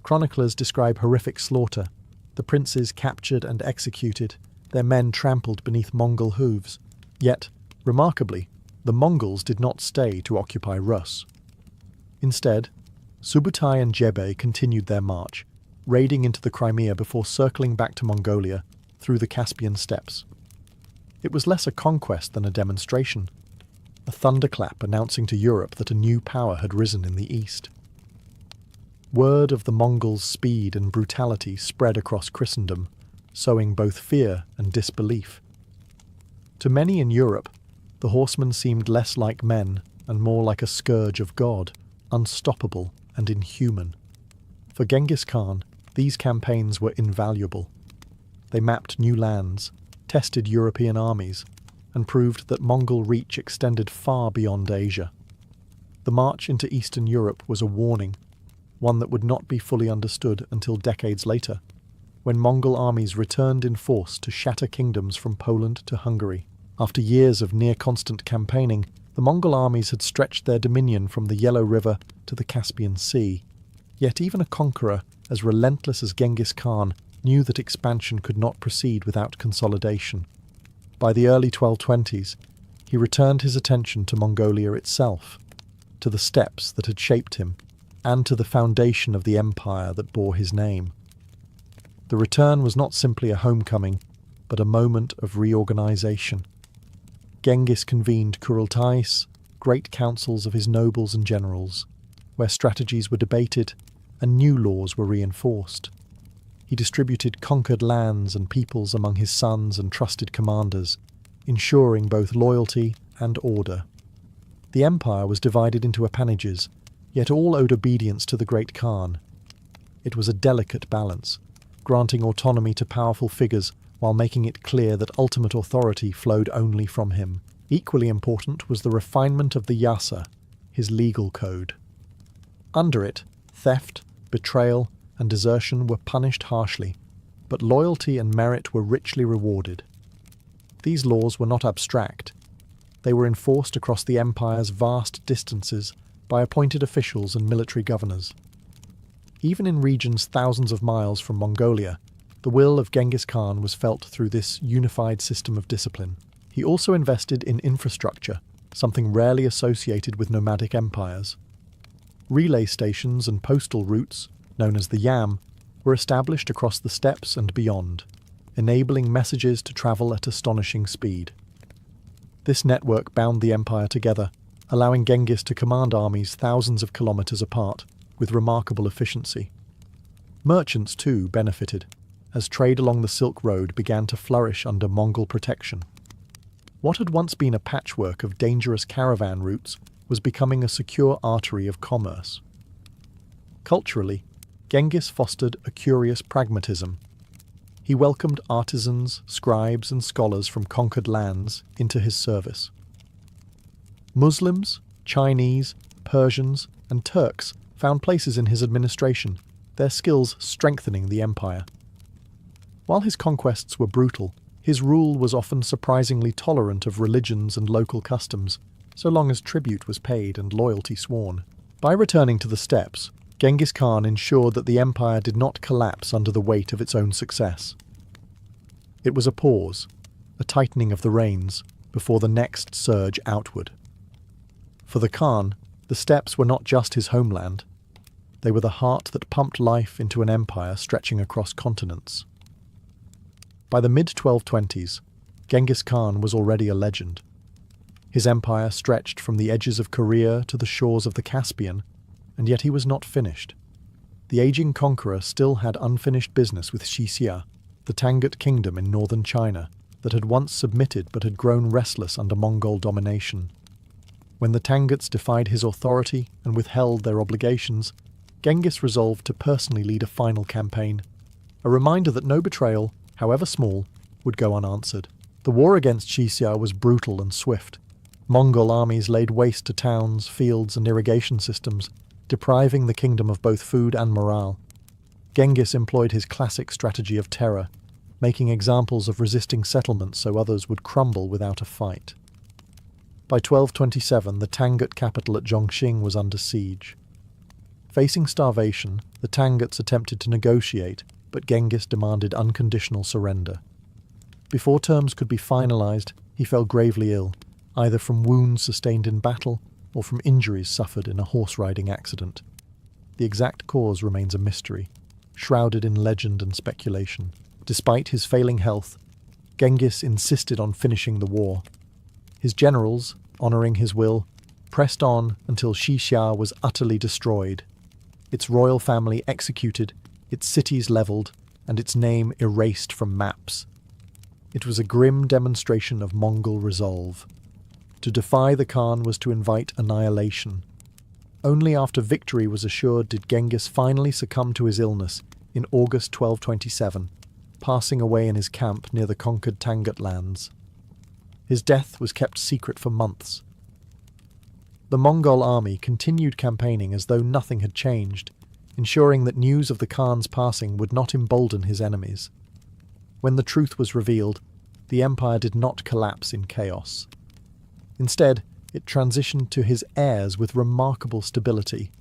Speaker 1: Chroniclers describe horrific slaughter, the princes captured and executed, their men trampled beneath Mongol hooves. Yet, remarkably, the Mongols did not stay to occupy Rus. Instead, Subutai and Jebe continued their march, raiding into the Crimea before circling back to Mongolia through the Caspian steppes. It was less a conquest than a demonstration, a thunderclap announcing to Europe that a new power had risen in the east. Word of the Mongols' speed and brutality spread across Christendom, sowing both fear and disbelief. To many in Europe, the horsemen seemed less like men and more like a scourge of God, unstoppable and inhuman. For Genghis Khan, these campaigns were invaluable. They mapped new lands, tested European armies, and proved that Mongol reach extended far beyond Asia. The march into Eastern Europe was a warning, one that would not be fully understood until decades later, when Mongol armies returned in force to shatter kingdoms from Poland to Hungary. After years of near-constant campaigning, the Mongol armies had stretched their dominion from the Yellow River to the Caspian Sea. Yet even a conqueror as relentless as Genghis Khan knew that expansion could not proceed without consolidation. By the early 1220s, he returned his attention to Mongolia itself, to the steppes that had shaped him, and to the foundation of the empire that bore his name. The return was not simply a homecoming, but a moment of reorganization. Genghis convened Kurultais, great councils of his nobles and generals, where strategies were debated and new laws were reinforced. He distributed conquered lands and peoples among his sons and trusted commanders, ensuring both loyalty and order. The empire was divided into appanages, yet all owed obedience to the great Khan. It was a delicate balance, granting autonomy to powerful figures while making it clear that ultimate authority flowed only from him. Equally important was the refinement of the yasa, his legal code. Under it, theft, betrayal, and desertion were punished harshly, but loyalty and merit were richly rewarded. These laws were not abstract. They were enforced across the empire's vast distances by appointed officials and military governors. Even in regions thousands of miles from Mongolia, the will of Genghis Khan was felt through this unified system of discipline. He also invested in infrastructure, something rarely associated with nomadic empires. Relay stations and postal routes, known as the Yam, were established across the steppes and beyond, enabling messages to travel at astonishing speed. This network bound the empire together, allowing Genghis to command armies thousands of kilometers apart, with remarkable efficiency. Merchants, too, benefited, as trade along the Silk Road began to flourish under Mongol protection. What had once been a patchwork of dangerous caravan routes was becoming a secure artery of commerce. Culturally, Genghis fostered a curious pragmatism. He welcomed artisans, scribes, and scholars from conquered lands into his service. Muslims, Chinese, Persians, and Turks found places in his administration, their skills strengthening the empire. While his conquests were brutal, His rule was often surprisingly tolerant of religions and local customs, so long as tribute was paid and loyalty sworn. By returning to the steppes, Genghis Khan ensured that the empire did not collapse under the weight of its own success. It was a pause, a tightening of the reins, before the next surge outward. For the Khan, the steppes were not just his homeland. They were the heart that pumped life into an empire stretching across continents. By the mid-1220s, Genghis Khan was already a legend. His empire stretched from the edges of Korea to the shores of the Caspian, and yet he was not finished. The aging conqueror still had unfinished business with Xixia, the Tangut kingdom in northern China, that had once submitted but had grown restless under Mongol domination. When the Tanguts defied his authority and withheld their obligations, Genghis resolved to personally lead a final campaign, a reminder that no betrayal, however small, would go unanswered. The war against Xixia was brutal and swift. Mongol armies laid waste to towns, fields, and irrigation systems, depriving the kingdom of both food and morale. Genghis employed his classic strategy of terror, making examples of resisting settlements so others would crumble without a fight. By 1227, the Tangut capital at Zhongxing was under siege. Facing starvation, the Tanguts attempted to negotiate, but Genghis demanded unconditional surrender. Before terms could be finalized, he fell gravely ill, either from wounds sustained in battle or from injuries suffered in a horse-riding accident. The exact cause remains a mystery, shrouded in legend and speculation. Despite his failing health, Genghis insisted on finishing the war. His generals, honoring his will, pressed on until Xixia was utterly destroyed, its royal family executed, its cities leveled, and its name erased from maps. It was a grim demonstration of Mongol resolve. To defy the Khan was to invite annihilation. Only after victory was assured did Genghis finally succumb to his illness in August 1227, passing away in his camp near the conquered Tangut lands. His death was kept secret for months. The Mongol army continued campaigning as though nothing had changed, ensuring that news of the Khan's passing would not embolden his enemies. When the truth was revealed, the empire did not collapse in chaos. Instead, it transitioned to his heirs with remarkable stability.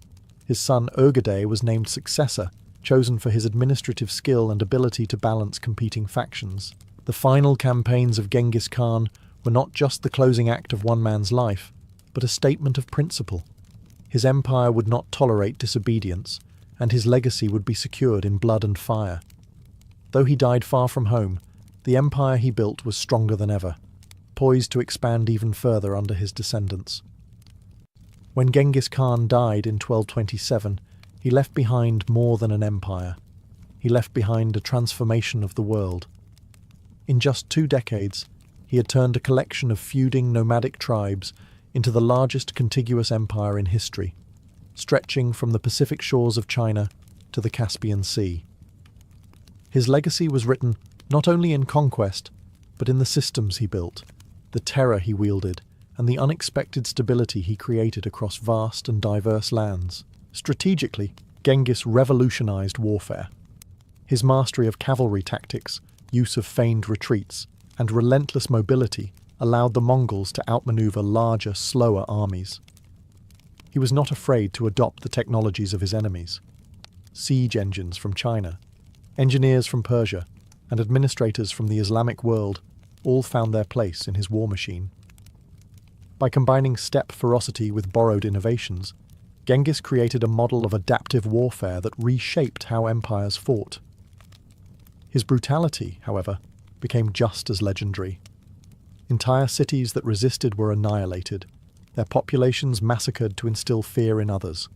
Speaker 1: His son Ögedei was named successor, chosen for his administrative skill and ability to balance competing factions. The final campaigns of Genghis Khan were not just the closing act of one man's life, but a statement of principle. His empire would not tolerate disobedience, and his legacy would be secured in blood and fire. Though he died far from home, the empire he built was stronger than ever, poised to expand even further under his descendants. When Genghis Khan died in 1227, he left behind more than an empire. He left behind a transformation of the world. In just 2 decades, he had turned a collection of feuding nomadic tribes into the largest contiguous empire in history, stretching from the Pacific shores of China to the Caspian Sea. His legacy was written not only in conquest, but in the systems he built, the terror he wielded, and the unexpected stability he created across vast and diverse lands. Strategically, Genghis revolutionized warfare. His mastery of cavalry tactics, use of feigned retreats, and relentless mobility allowed the Mongols to outmaneuver larger, slower armies. He was not afraid to adopt the technologies of his enemies. Siege engines from China, engineers from Persia, and administrators from the Islamic world all found their place in his war machine. By combining steppe ferocity with borrowed innovations, Genghis created a model of adaptive warfare that reshaped how empires fought. His brutality, however, became just as legendary. Entire cities that resisted were annihilated, their populations massacred to instill fear in others.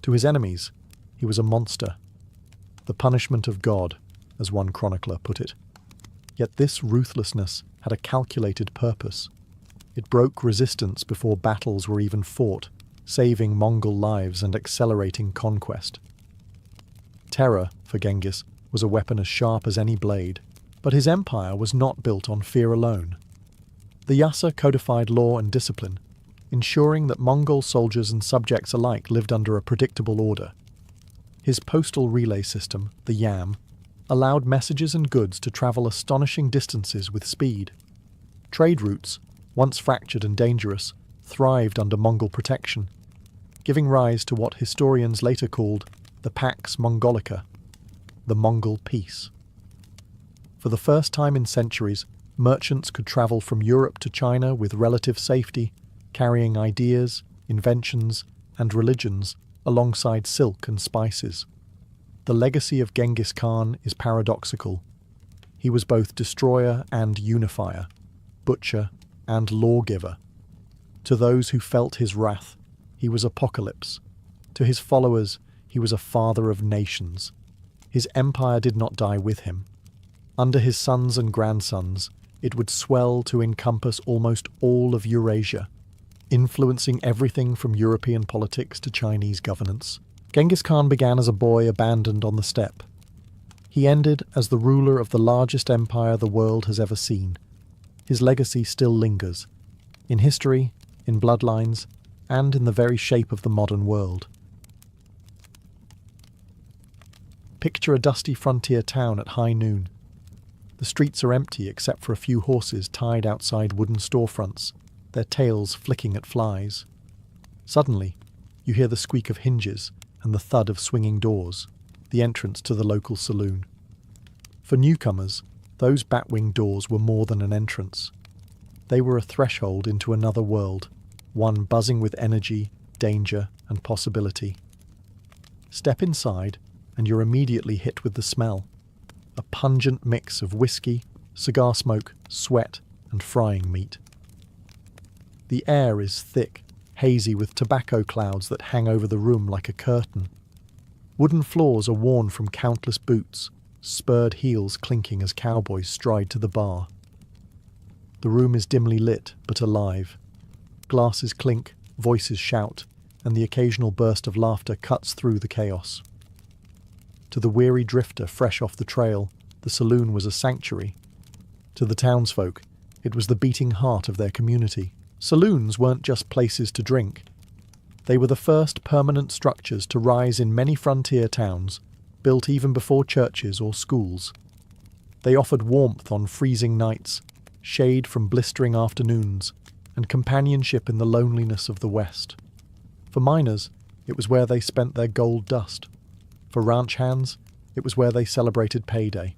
Speaker 1: To his enemies, he was a monster, the punishment of God, as one chronicler put it. Yet this ruthlessness had a calculated purpose. It broke resistance before battles were even fought, saving Mongol lives and accelerating conquest. Terror, for Genghis, was a weapon as sharp as any blade, but his empire was not built on fear alone. The Yasa codified law and discipline, ensuring that Mongol soldiers and subjects alike lived under a predictable order. His postal relay system, the Yam, allowed messages and goods to travel astonishing distances with speed. Trade routes, once fractured and dangerous, thrived under Mongol protection, giving rise to what historians later called the Pax Mongolica, the Mongol Peace. For the first time in centuries, merchants could travel from Europe to China with relative safety, carrying ideas, inventions, and religions alongside silk and spices. The legacy of Genghis Khan is paradoxical. He was both destroyer and unifier, butcher and lawgiver. To those who felt his wrath, he was apocalypse. To his followers, he was a father of nations. His empire did not die with him. Under his sons and grandsons, it would swell to encompass almost all of Eurasia, influencing everything from European politics to Chinese governance. Genghis Khan began as a boy abandoned on the steppe. He ended as the ruler of the largest empire the world has ever seen. His legacy still lingers, in history, in bloodlines, and in the very shape of the modern world. Picture a dusty frontier town at high noon. The streets are empty except for a few horses tied outside wooden storefronts, their tails flicking at flies. Suddenly, you hear the squeak of hinges and the thud of swinging doors, the entrance to the local saloon. For newcomers, those bat-winged doors were more than an entrance. They were a threshold into another world, one buzzing with energy, danger, and possibility. Step inside, and you're immediately hit with the smell. A pungent mix of whiskey, cigar smoke, sweat, and frying meat. The air is thick, hazy with tobacco clouds that hang over the room like a curtain. Wooden floors are worn from countless boots, spurred heels clinking as cowboys stride to the bar. The room is dimly lit, but alive. Glasses clink, voices shout, and the occasional burst of laughter cuts through the chaos. To the weary drifter fresh off the trail, the saloon was a sanctuary. To the townsfolk, it was the beating heart of their community. Saloons weren't just places to drink. They were the first permanent structures to rise in many frontier towns, built even before churches or schools. They offered warmth on freezing nights, shade from blistering afternoons, and companionship in the loneliness of the West. For miners, it was where they spent their gold dust. For ranch hands, it was where they celebrated payday.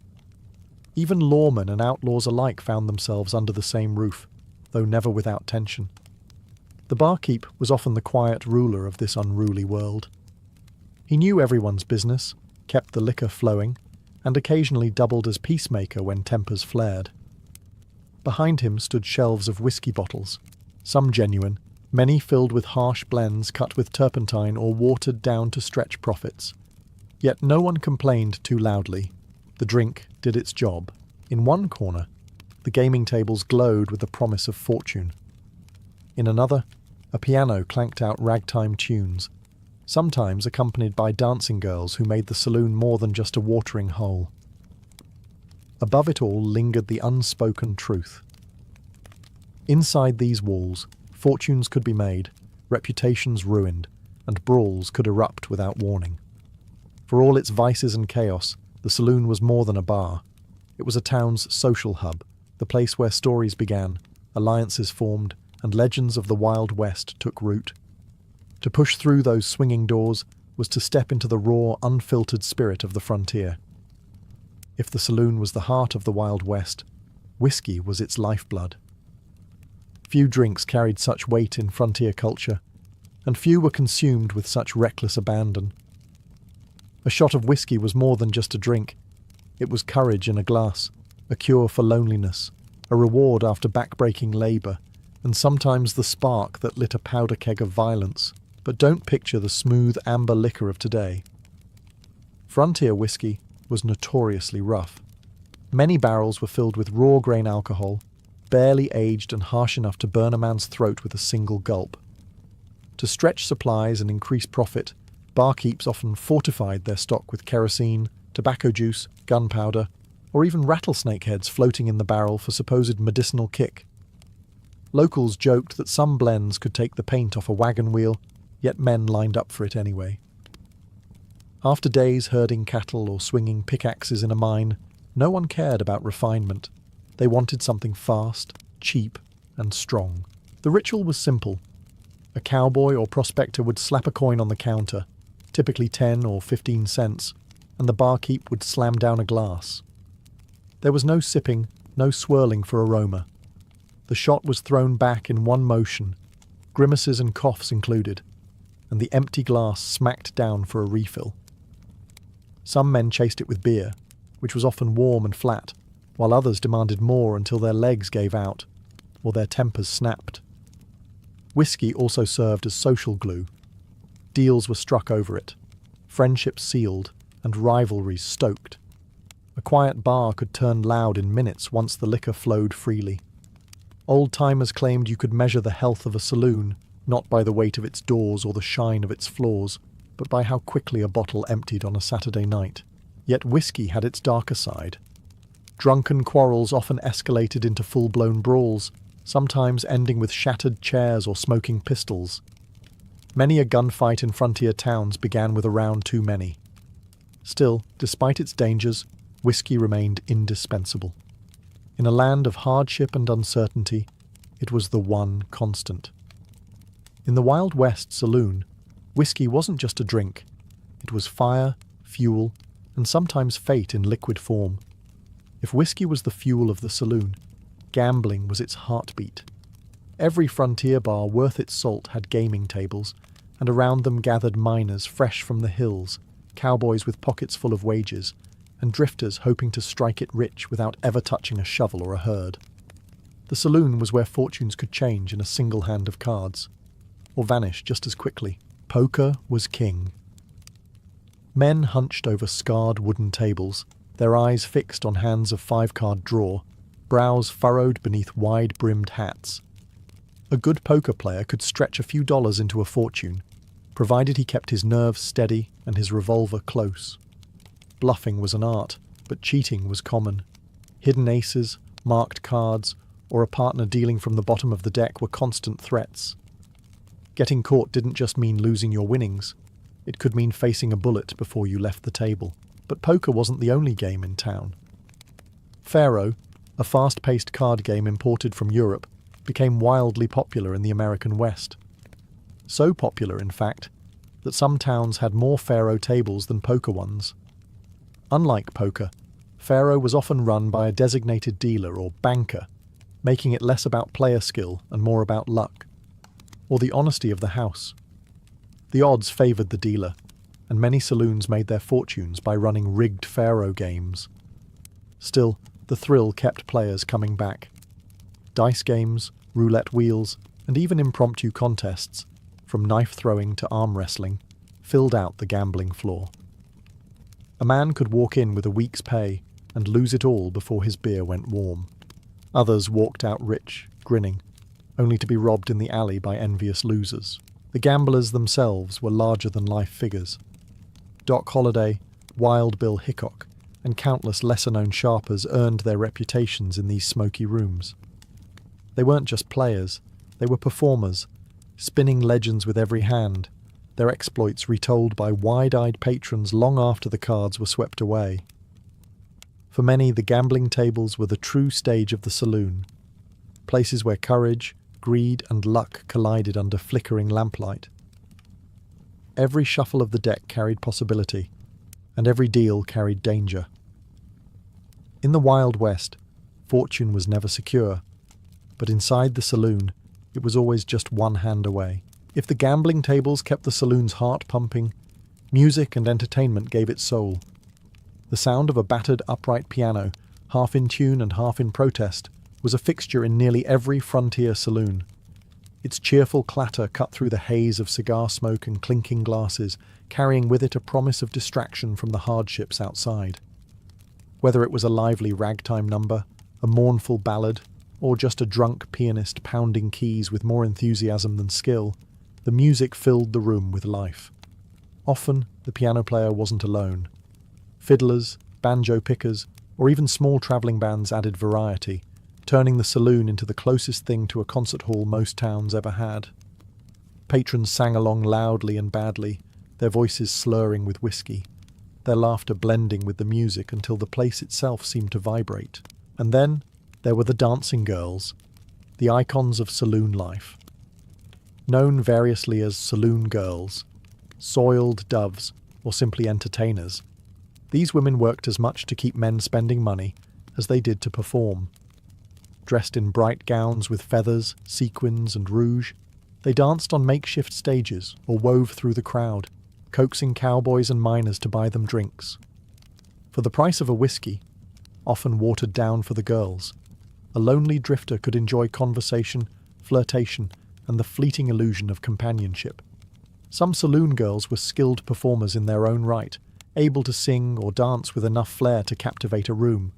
Speaker 1: Even lawmen and outlaws alike found themselves under the same roof, though never without tension. The barkeep was often the quiet ruler of this unruly world. He knew everyone's business, kept the liquor flowing, and occasionally doubled as peacemaker when tempers flared. Behind him stood shelves of whiskey bottles, some genuine, many filled with harsh blends cut with turpentine or watered down to stretch profits. Yet no one complained too loudly. The drink did its job. In one corner, the gaming tables glowed with the promise of fortune. In another, a piano clanked out ragtime tunes, sometimes accompanied by dancing girls who made the saloon more than just a watering hole. Above it all lingered the unspoken truth. Inside these walls, fortunes could be made, reputations ruined, and brawls could erupt without warning. For all its vices and chaos, the saloon was more than a bar. It was a town's social hub, the place where stories began, alliances formed, and legends of the Wild West took root. To push through those swinging doors was to step into the raw, unfiltered spirit of the frontier. If the saloon was the heart of the Wild West, whiskey was its lifeblood. Few drinks carried such weight in frontier culture, and few were consumed with such reckless abandon. A shot of whiskey was more than just a drink. It was courage in a glass, a cure for loneliness, a reward after back-breaking labour, and sometimes the spark that lit a powder keg of violence. But don't picture the smooth amber liquor of today. Frontier whiskey was notoriously rough. Many barrels were filled with raw grain alcohol, barely aged and harsh enough to burn a man's throat with a single gulp. To stretch supplies and increase profit, barkeeps often fortified their stock with kerosene, tobacco juice, gunpowder, or even rattlesnake heads floating in the barrel for supposed medicinal kick. Locals joked that some blends could take the paint off a wagon wheel, yet men lined up for it anyway. After days herding cattle or swinging pickaxes in a mine, no one cared about refinement. They wanted something fast, cheap, and strong. The ritual was simple. A cowboy or prospector would slap a coin on the counter, typically 10 or 15 cents, and the barkeep would slam down a glass. There was no sipping, no swirling for aroma. The shot was thrown back in one motion, grimaces and coughs included, and the empty glass smacked down for a refill. Some men chased it with beer, which was often warm and flat, while others demanded more until their legs gave out, or their tempers snapped. Whiskey also served as social glue. Deals were struck over it, friendships sealed, and rivalries stoked. A quiet bar could turn loud in minutes once the liquor flowed freely. Old-timers claimed you could measure the health of a saloon, not by the weight of its doors or the shine of its floors, but by how quickly a bottle emptied on a Saturday night. Yet whiskey had its darker side. Drunken quarrels often escalated into full-blown brawls, sometimes ending with shattered chairs or smoking pistols. Many a gunfight in frontier towns began with a round too many. Still, despite its dangers, whiskey remained indispensable. In a land of hardship and uncertainty, it was the one constant. In the Wild West saloon, whiskey wasn't just a drink. It was fire, fuel, and sometimes fate in liquid form. If whiskey was the fuel of the saloon, gambling was its heartbeat. Every frontier bar worth its salt had gaming tables, and around them gathered miners fresh from the hills, cowboys with pockets full of wages, and drifters hoping to strike it rich without ever touching a shovel or a herd. The saloon was where fortunes could change in a single hand of cards, or vanish just as quickly. Poker was king. Men hunched over scarred wooden tables, their eyes fixed on hands of five-card draw, brows furrowed beneath wide-brimmed hats. A good poker player could stretch a few dollars into a fortune, provided he kept his nerves steady and his revolver close. Bluffing was an art, but cheating was common. Hidden aces, marked cards, or a partner dealing from the bottom of the deck were constant threats. Getting caught didn't just mean losing your winnings. It could mean facing a bullet before you left the table. But poker wasn't the only game in town. Faro, a fast-paced card game imported from Europe, became wildly popular in the American West. So popular, in fact, that some towns had more faro tables than poker ones. Unlike poker, faro was often run by a designated dealer or banker, making it less about player skill and more about luck, or the honesty of the house. The odds favoured the dealer, and many saloons made their fortunes by running rigged faro games. Still, the thrill kept players coming back. Dice games, roulette wheels, and even impromptu contests, from knife throwing to arm wrestling, filled out the gambling floor. A man could walk in with a week's pay and lose it all before his beer went warm. Others walked out rich, grinning, only to be robbed in the alley by envious losers. The gamblers themselves were larger-than-life figures. Doc Holliday, Wild Bill Hickok, and countless lesser-known sharpers earned their reputations in these smoky rooms. They weren't just players, they were performers, spinning legends with every hand, their exploits retold by wide-eyed patrons long after the cards were swept away. For many, the gambling tables were the true stage of the saloon, places where courage, greed, and luck collided under flickering lamplight. Every shuffle of the deck carried possibility, and every deal carried danger. In the Wild West, fortune was never secure, but inside the saloon, it was always just one hand away. If the gambling tables kept the saloon's heart pumping, music and entertainment gave it soul. The sound of a battered upright piano, half in tune and half in protest, was a fixture in nearly every frontier saloon. Its cheerful clatter cut through the haze of cigar smoke and clinking glasses, carrying with it a promise of distraction from the hardships outside. Whether it was a lively ragtime number, a mournful ballad, or just a drunk pianist pounding keys with more enthusiasm than skill, the music filled the room with life. Often, the piano player wasn't alone. Fiddlers, banjo pickers, or even small travelling bands added variety, turning the saloon into the closest thing to a concert hall most towns ever had. Patrons sang along loudly and badly, their voices slurring with whiskey, their laughter blending with the music until the place itself seemed to vibrate. And then there were the dancing girls, the icons of saloon life. Known variously as saloon girls, soiled doves, or simply entertainers, these women worked as much to keep men spending money as they did to perform. Dressed in bright gowns with feathers, sequins, and rouge, they danced on makeshift stages or wove through the crowd, coaxing cowboys and miners to buy them drinks. For the price of a whiskey, often watered down for the girls, a lonely drifter could enjoy conversation, flirtation, and the fleeting illusion of companionship. Some saloon girls were skilled performers in their own right, able to sing or dance with enough flair to captivate a room.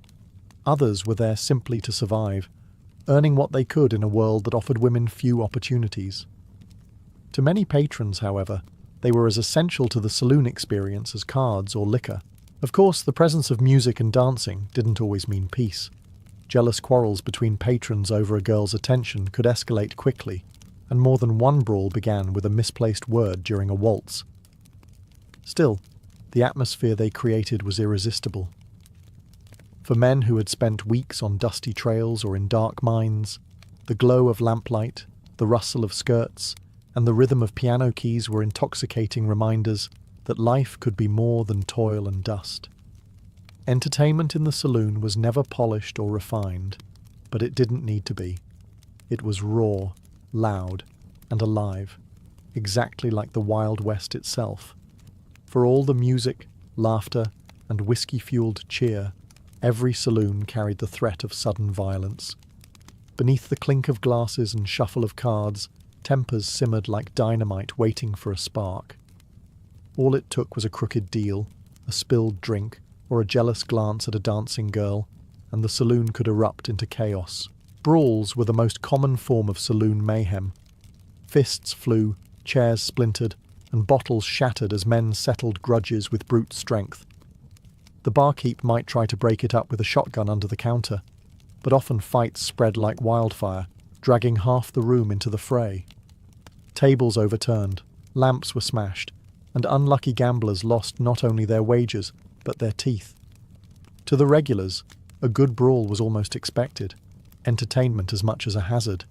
Speaker 1: Others were there simply to survive, earning what they could in a world that offered women few opportunities. To many patrons, however, they were as essential to the saloon experience as cards or liquor. Of course, the presence of music and dancing didn't always mean peace. Jealous quarrels between patrons over a girl's attention could escalate quickly, and more than one brawl began with a misplaced word during a waltz. Still, the atmosphere they created was irresistible. For men who had spent weeks on dusty trails or in dark mines, the glow of lamplight, the rustle of skirts, and the rhythm of piano keys were intoxicating reminders that life could be more than toil and dust. Entertainment in the saloon was never polished or refined, but it didn't need to be. It was raw, loud, and alive, exactly like the Wild West itself. For all the music, laughter, and whiskey-fueled cheer, every saloon carried the threat of sudden violence. Beneath the clink of glasses and shuffle of cards, tempers simmered like dynamite waiting for a spark. All it took was a crooked deal, a spilled drink, or a jealous glance at a dancing girl, and the saloon could erupt into chaos. Brawls were the most common form of saloon mayhem. Fists flew, chairs splintered, and bottles shattered as men settled grudges with brute strength. The barkeep might try to break it up with a shotgun under the counter, but often fights spread like wildfire, dragging half the room into the fray. Tables overturned, lamps were smashed, and unlucky gamblers lost not only their wages, but their teeth. To the regulars, a good brawl was almost expected, entertainment as much as a hazard.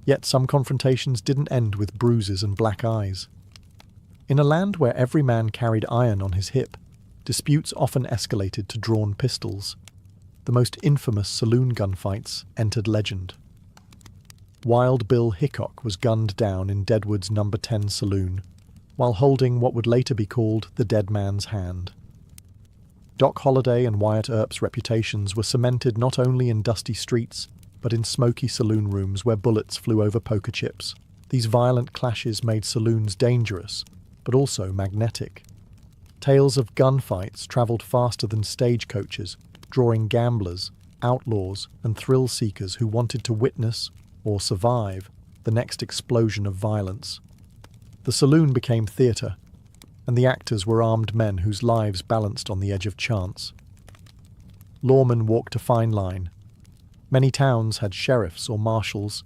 Speaker 1: Yet some confrontations didn't end with bruises and black eyes. In a land where every man carried iron on his hip, disputes often escalated to drawn pistols. The most infamous saloon gunfights entered legend. Wild Bill Hickok was gunned down in Deadwood's No. 10 saloon, while holding what would later be called the dead man's hand. Doc Holliday and Wyatt Earp's reputations were cemented not only in dusty streets, but in smoky saloon rooms where bullets flew over poker chips. These violent clashes made saloons dangerous, but also magnetic. Tales of gunfights travelled faster than stagecoaches, drawing gamblers, outlaws, and thrill-seekers who wanted to witness, or survive, the next explosion of violence. The saloon became theatre, and the actors were armed men whose lives balanced on the edge of chance. Lawmen walked a fine line. Many towns had sheriffs or marshals,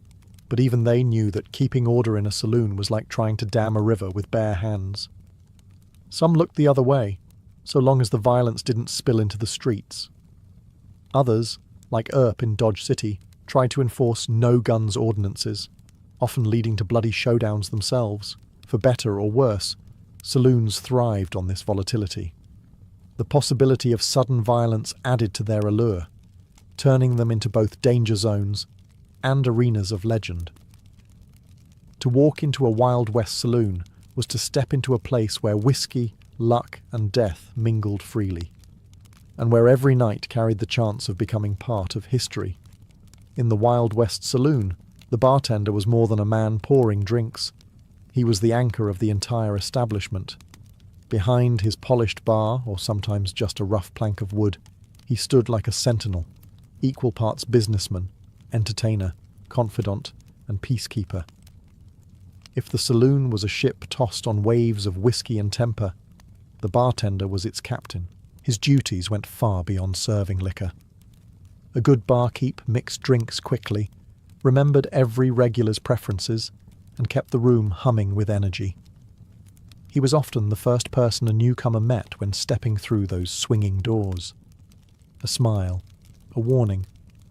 Speaker 1: but even they knew that keeping order in a saloon was like trying to dam a river with bare hands. Some looked the other way, so long as the violence didn't spill into the streets. Others, like Earp in Dodge City, tried to enforce no-guns ordinances, often leading to bloody showdowns themselves. For better or worse, saloons thrived on this volatility. The possibility of sudden violence added to their allure, turning them into both danger zones and arenas of legend. To walk into a Wild West saloon was to step into a place where whiskey, luck, and death mingled freely, and where every night carried the chance of becoming part of history. In the Wild West saloon, the bartender was more than a man pouring drinks. He was the anchor of the entire establishment. Behind his polished bar, or sometimes just a rough plank of wood, he stood like a sentinel, equal parts businessman, entertainer, confidant, and peacekeeper. If the saloon was a ship tossed on waves of whiskey and temper, the bartender was its captain. His duties went far beyond serving liquor. A good barkeep mixed drinks quickly, remembered every regular's preferences, and kept the room humming with energy. He was often the first person a newcomer met when stepping through those swinging doors. A smile, a warning,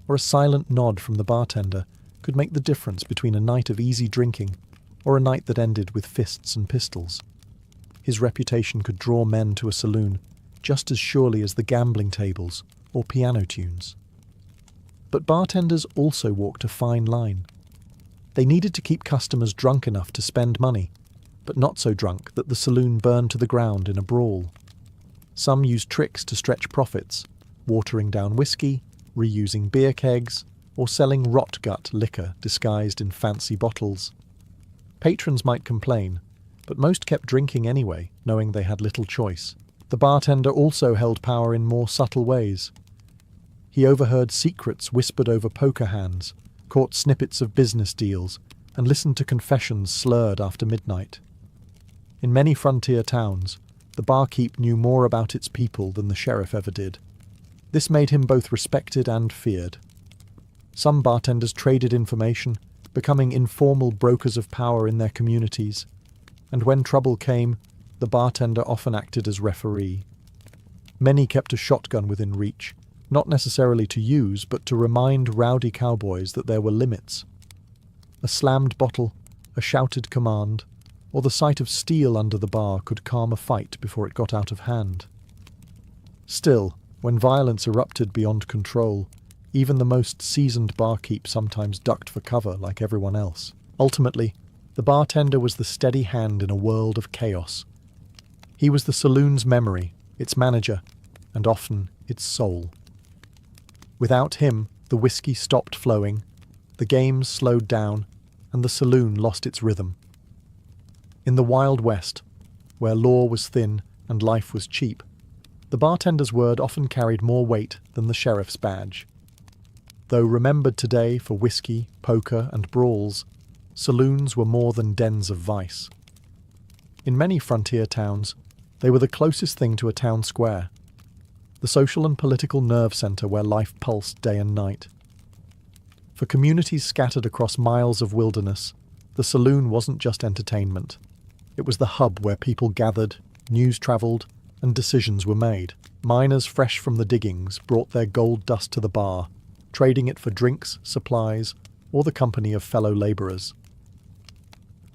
Speaker 1: or a silent nod from the bartender could make the difference between a night of easy drinking or a night that ended with fists and pistols. His reputation could draw men to a saloon just as surely as the gambling tables or piano tunes. But bartenders also walked a fine line. They needed to keep customers drunk enough to spend money, but not so drunk that the saloon burned to the ground in a brawl. Some used tricks to stretch profits, watering down whiskey, reusing beer kegs, or selling rot-gut liquor disguised in fancy bottles. Patrons might complain, but most kept drinking anyway, knowing they had little choice. The bartender also held power in more subtle ways. He overheard secrets whispered over poker hands, caught snippets of business deals, and listened to confessions slurred after midnight. In many frontier towns, the barkeep knew more about its people than the sheriff ever did. This made him both respected and feared. Some bartenders traded information, becoming informal brokers of power in their communities, and when trouble came, the bartender often acted as referee. Many kept a shotgun within reach, not necessarily to use, but to remind rowdy cowboys that there were limits. A slammed bottle, a shouted command, or the sight of steel under the bar could calm a fight before it got out of hand. Still, when violence erupted beyond control, even the most seasoned barkeep sometimes ducked for cover like everyone else. Ultimately, the bartender was the steady hand in a world of chaos. He was the saloon's memory, its manager, and often its soul. Without him, the whiskey stopped flowing, the games slowed down, and the saloon lost its rhythm. In the Wild West, where law was thin and life was cheap, the bartender's word often carried more weight than the sheriff's badge. Though remembered today for whiskey, poker, and brawls, saloons were more than dens of vice. In many frontier towns, they were the closest thing to a town square, the social and political nerve centre where life pulsed day and night. For communities scattered across miles of wilderness, the saloon wasn't just entertainment. It was the hub where people gathered, news travelled, and decisions were made. Miners fresh from the diggings brought their gold dust to the bar, trading it for drinks, supplies, or the company of fellow labourers.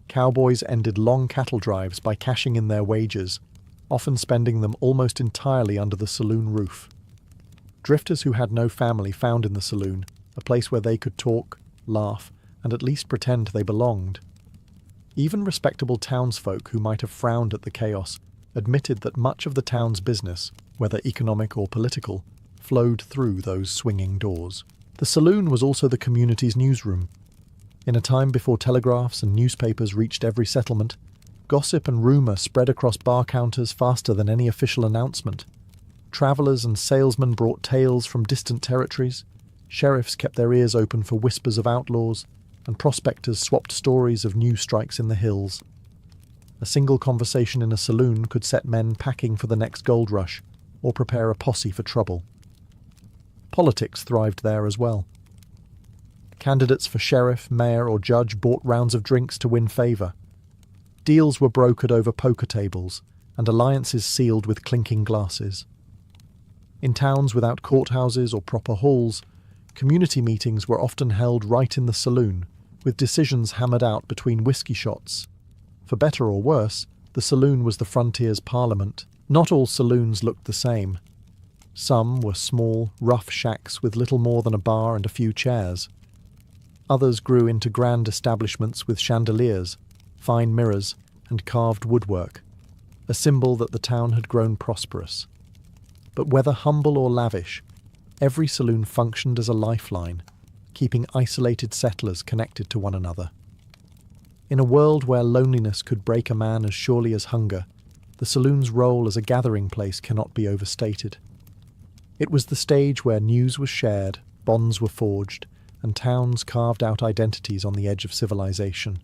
Speaker 1: Cowboys ended long cattle drives by cashing in their wages, often spending them almost entirely under the saloon roof. Drifters who had no family found in the saloon a place where they could talk, laugh, and at least pretend they belonged. Even respectable townsfolk who might have frowned at the chaos admitted that much of the town's business, whether economic or political, flowed through those swinging doors. The saloon was also the community's newsroom. In a time before telegraphs and newspapers reached every settlement, gossip and rumour spread across bar counters faster than any official announcement. Travellers and salesmen brought tales from distant territories, sheriffs kept their ears open for whispers of outlaws, and prospectors swapped stories of new strikes in the hills. A single conversation in a saloon could set men packing for the next gold rush, or prepare a posse for trouble. Politics thrived there as well. Candidates for sheriff, mayor, or judge bought rounds of drinks to win favour. Deals were brokered over poker tables, and alliances sealed with clinking glasses. In towns without courthouses or proper halls, community meetings were often held right in the saloon, with decisions hammered out between whiskey shots. For better or worse, the saloon was the frontier's parliament. Not all saloons looked the same. Some were small, rough shacks with little more than a bar and a few chairs. Others grew into grand establishments with chandeliers, fine mirrors, and carved woodwork, a symbol that the town had grown prosperous. But whether humble or lavish, every saloon functioned as a lifeline, keeping isolated settlers connected to one another. In a world where loneliness could break a man as surely as hunger, the saloon's role as a gathering place cannot be overstated. It was the stage where news was shared, bonds were forged, and towns carved out identities on the edge of civilization.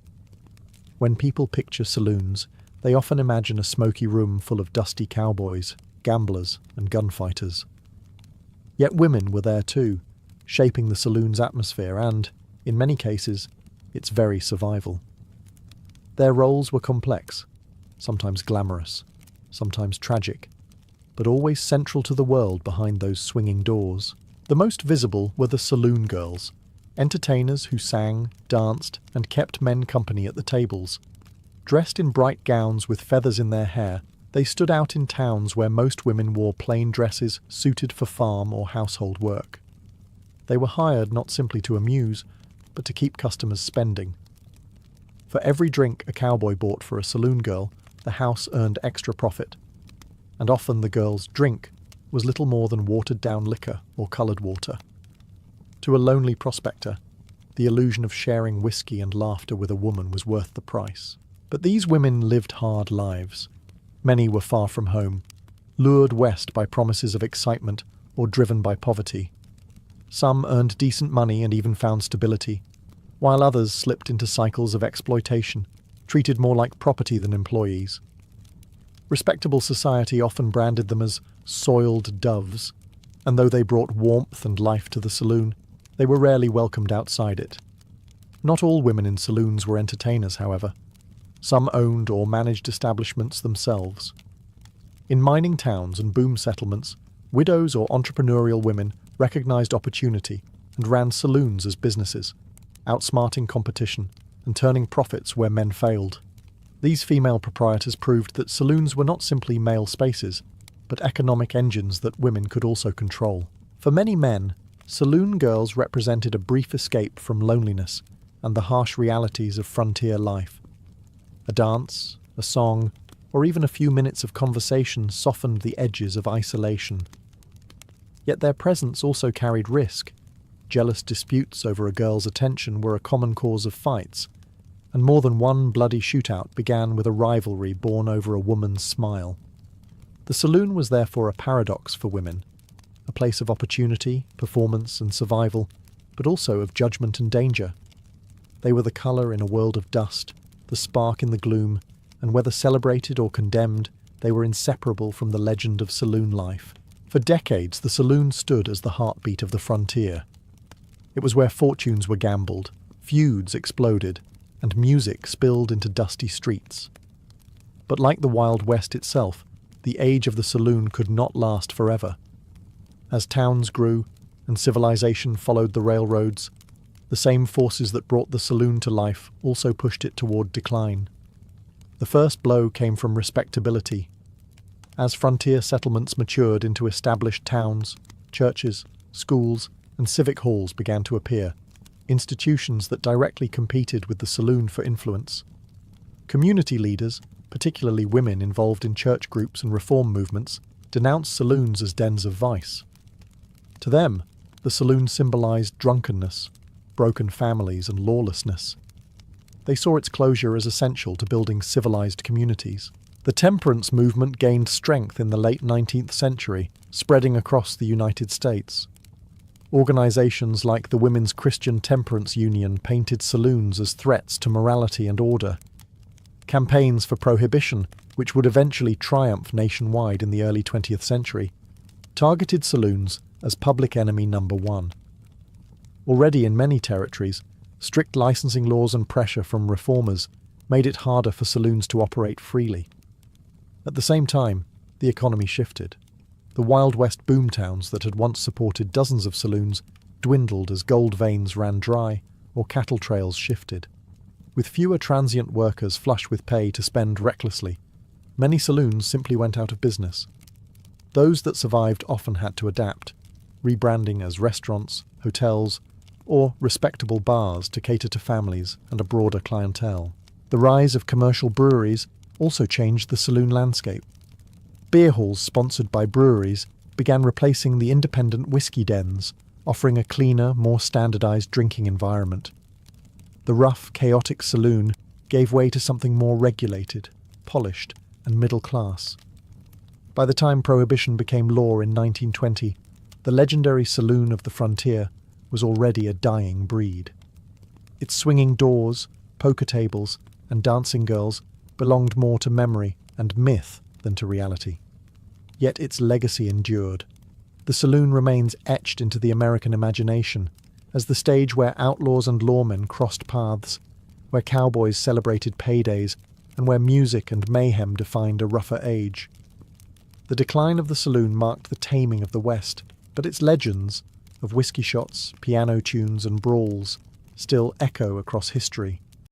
Speaker 1: When people picture saloons, they often imagine a smoky room full of dusty cowboys, gamblers, and gunfighters. Yet women were there too, shaping the saloon's atmosphere and, in many cases, its very survival. Their roles were complex. sometimes glamorous, sometimes tragic, but always central to the world behind those swinging doors. The most visible were the saloon girls, entertainers who sang, danced, and kept men company at the tables. Dressed in bright gowns with feathers in their hair, they stood out in towns where most women wore plain dresses suited for farm or household work. They were hired not simply to amuse, but to keep customers spending. For every drink a cowboy bought for a saloon girl, the house earned extra profit. And often the girl's drink was little more than watered-down liquor or coloured water. To a lonely prospector, the illusion of sharing whiskey and laughter with a woman was worth the price. But these women lived hard lives. Many were far from home, lured west by promises of excitement or driven by poverty. Some earned decent money and even found stability, while others slipped into cycles of exploitation, treated more like property than employees. Respectable society often branded them as soiled doves, and though they brought warmth and life to the saloon, they were rarely welcomed outside it. Not all women in saloons were entertainers, however. Some owned or managed establishments themselves. In mining towns and boom settlements, widows or entrepreneurial women recognized opportunity and ran saloons as businesses, outsmarting competition and turning profits where men failed. These female proprietors proved that saloons were not simply male spaces, but economic engines that women could also control. For many men, saloon girls represented a brief escape from loneliness and the harsh realities of frontier life. A dance, a song, or even a few minutes of conversation softened the edges of isolation. Yet their presence also carried risk. Jealous disputes over a girl's attention were a common cause of fights, and more than one bloody shootout began with a rivalry born over a woman's smile. The saloon was therefore a paradox for women, a place of opportunity, performance, and survival, but also of judgment and danger. They were the colour in a world of dust, the spark in the gloom, and whether celebrated or condemned, they were inseparable from the legend of saloon life. For decades, the saloon stood as the heartbeat of the frontier. It was where fortunes were gambled, feuds exploded, and music spilled into dusty streets. But like the Wild West itself, the age of the saloon could not last forever. As towns grew and civilization followed the railroads, the same forces that brought the saloon to life also pushed it toward decline. The first blow came from respectability. As frontier settlements matured into established towns, churches, schools, and civic halls began to appear, institutions that directly competed with the saloon for influence. Community leaders, particularly women involved in church groups and reform movements, denounced saloons as dens of vice. To them, the saloon symbolized drunkenness, broken families, and lawlessness. They saw its closure as essential to building civilized communities. The temperance movement gained strength in the late 19th century, spreading across the United States. Organizations like the Women's Christian Temperance Union painted saloons as threats to morality and order. Campaigns for prohibition, which would eventually triumph nationwide in the early 20th century, targeted saloons as public enemy number one. Already in many territories, strict licensing laws and pressure from reformers made it harder for saloons to operate freely. At the same time, the economy shifted. The Wild West boomtowns that had once supported dozens of saloons dwindled as gold veins ran dry or cattle trails shifted. With fewer transient workers flush with pay to spend recklessly, many saloons simply went out of business. Those that survived often had to adapt, rebranding as restaurants, hotels, or respectable bars to cater to families and a broader clientele. The rise of commercial breweries also changed the saloon landscape. Beer halls sponsored by breweries began replacing the independent whiskey dens, offering a cleaner, more standardized drinking environment. The rough, chaotic saloon gave way to something more regulated, polished, and middle class. By the time Prohibition became law in 1920, the legendary saloon of the frontier was already a dying breed. Its swinging doors, poker tables, and dancing girls belonged more to memory and myth than to reality. Yet its legacy endured. The saloon remains etched into the American imagination as the stage where outlaws and lawmen crossed paths, where cowboys celebrated paydays, and where music and mayhem defined a rougher age. The decline of the saloon marked the taming of the West, but its legends, of whiskey shots, piano tunes and brawls, still echo across history.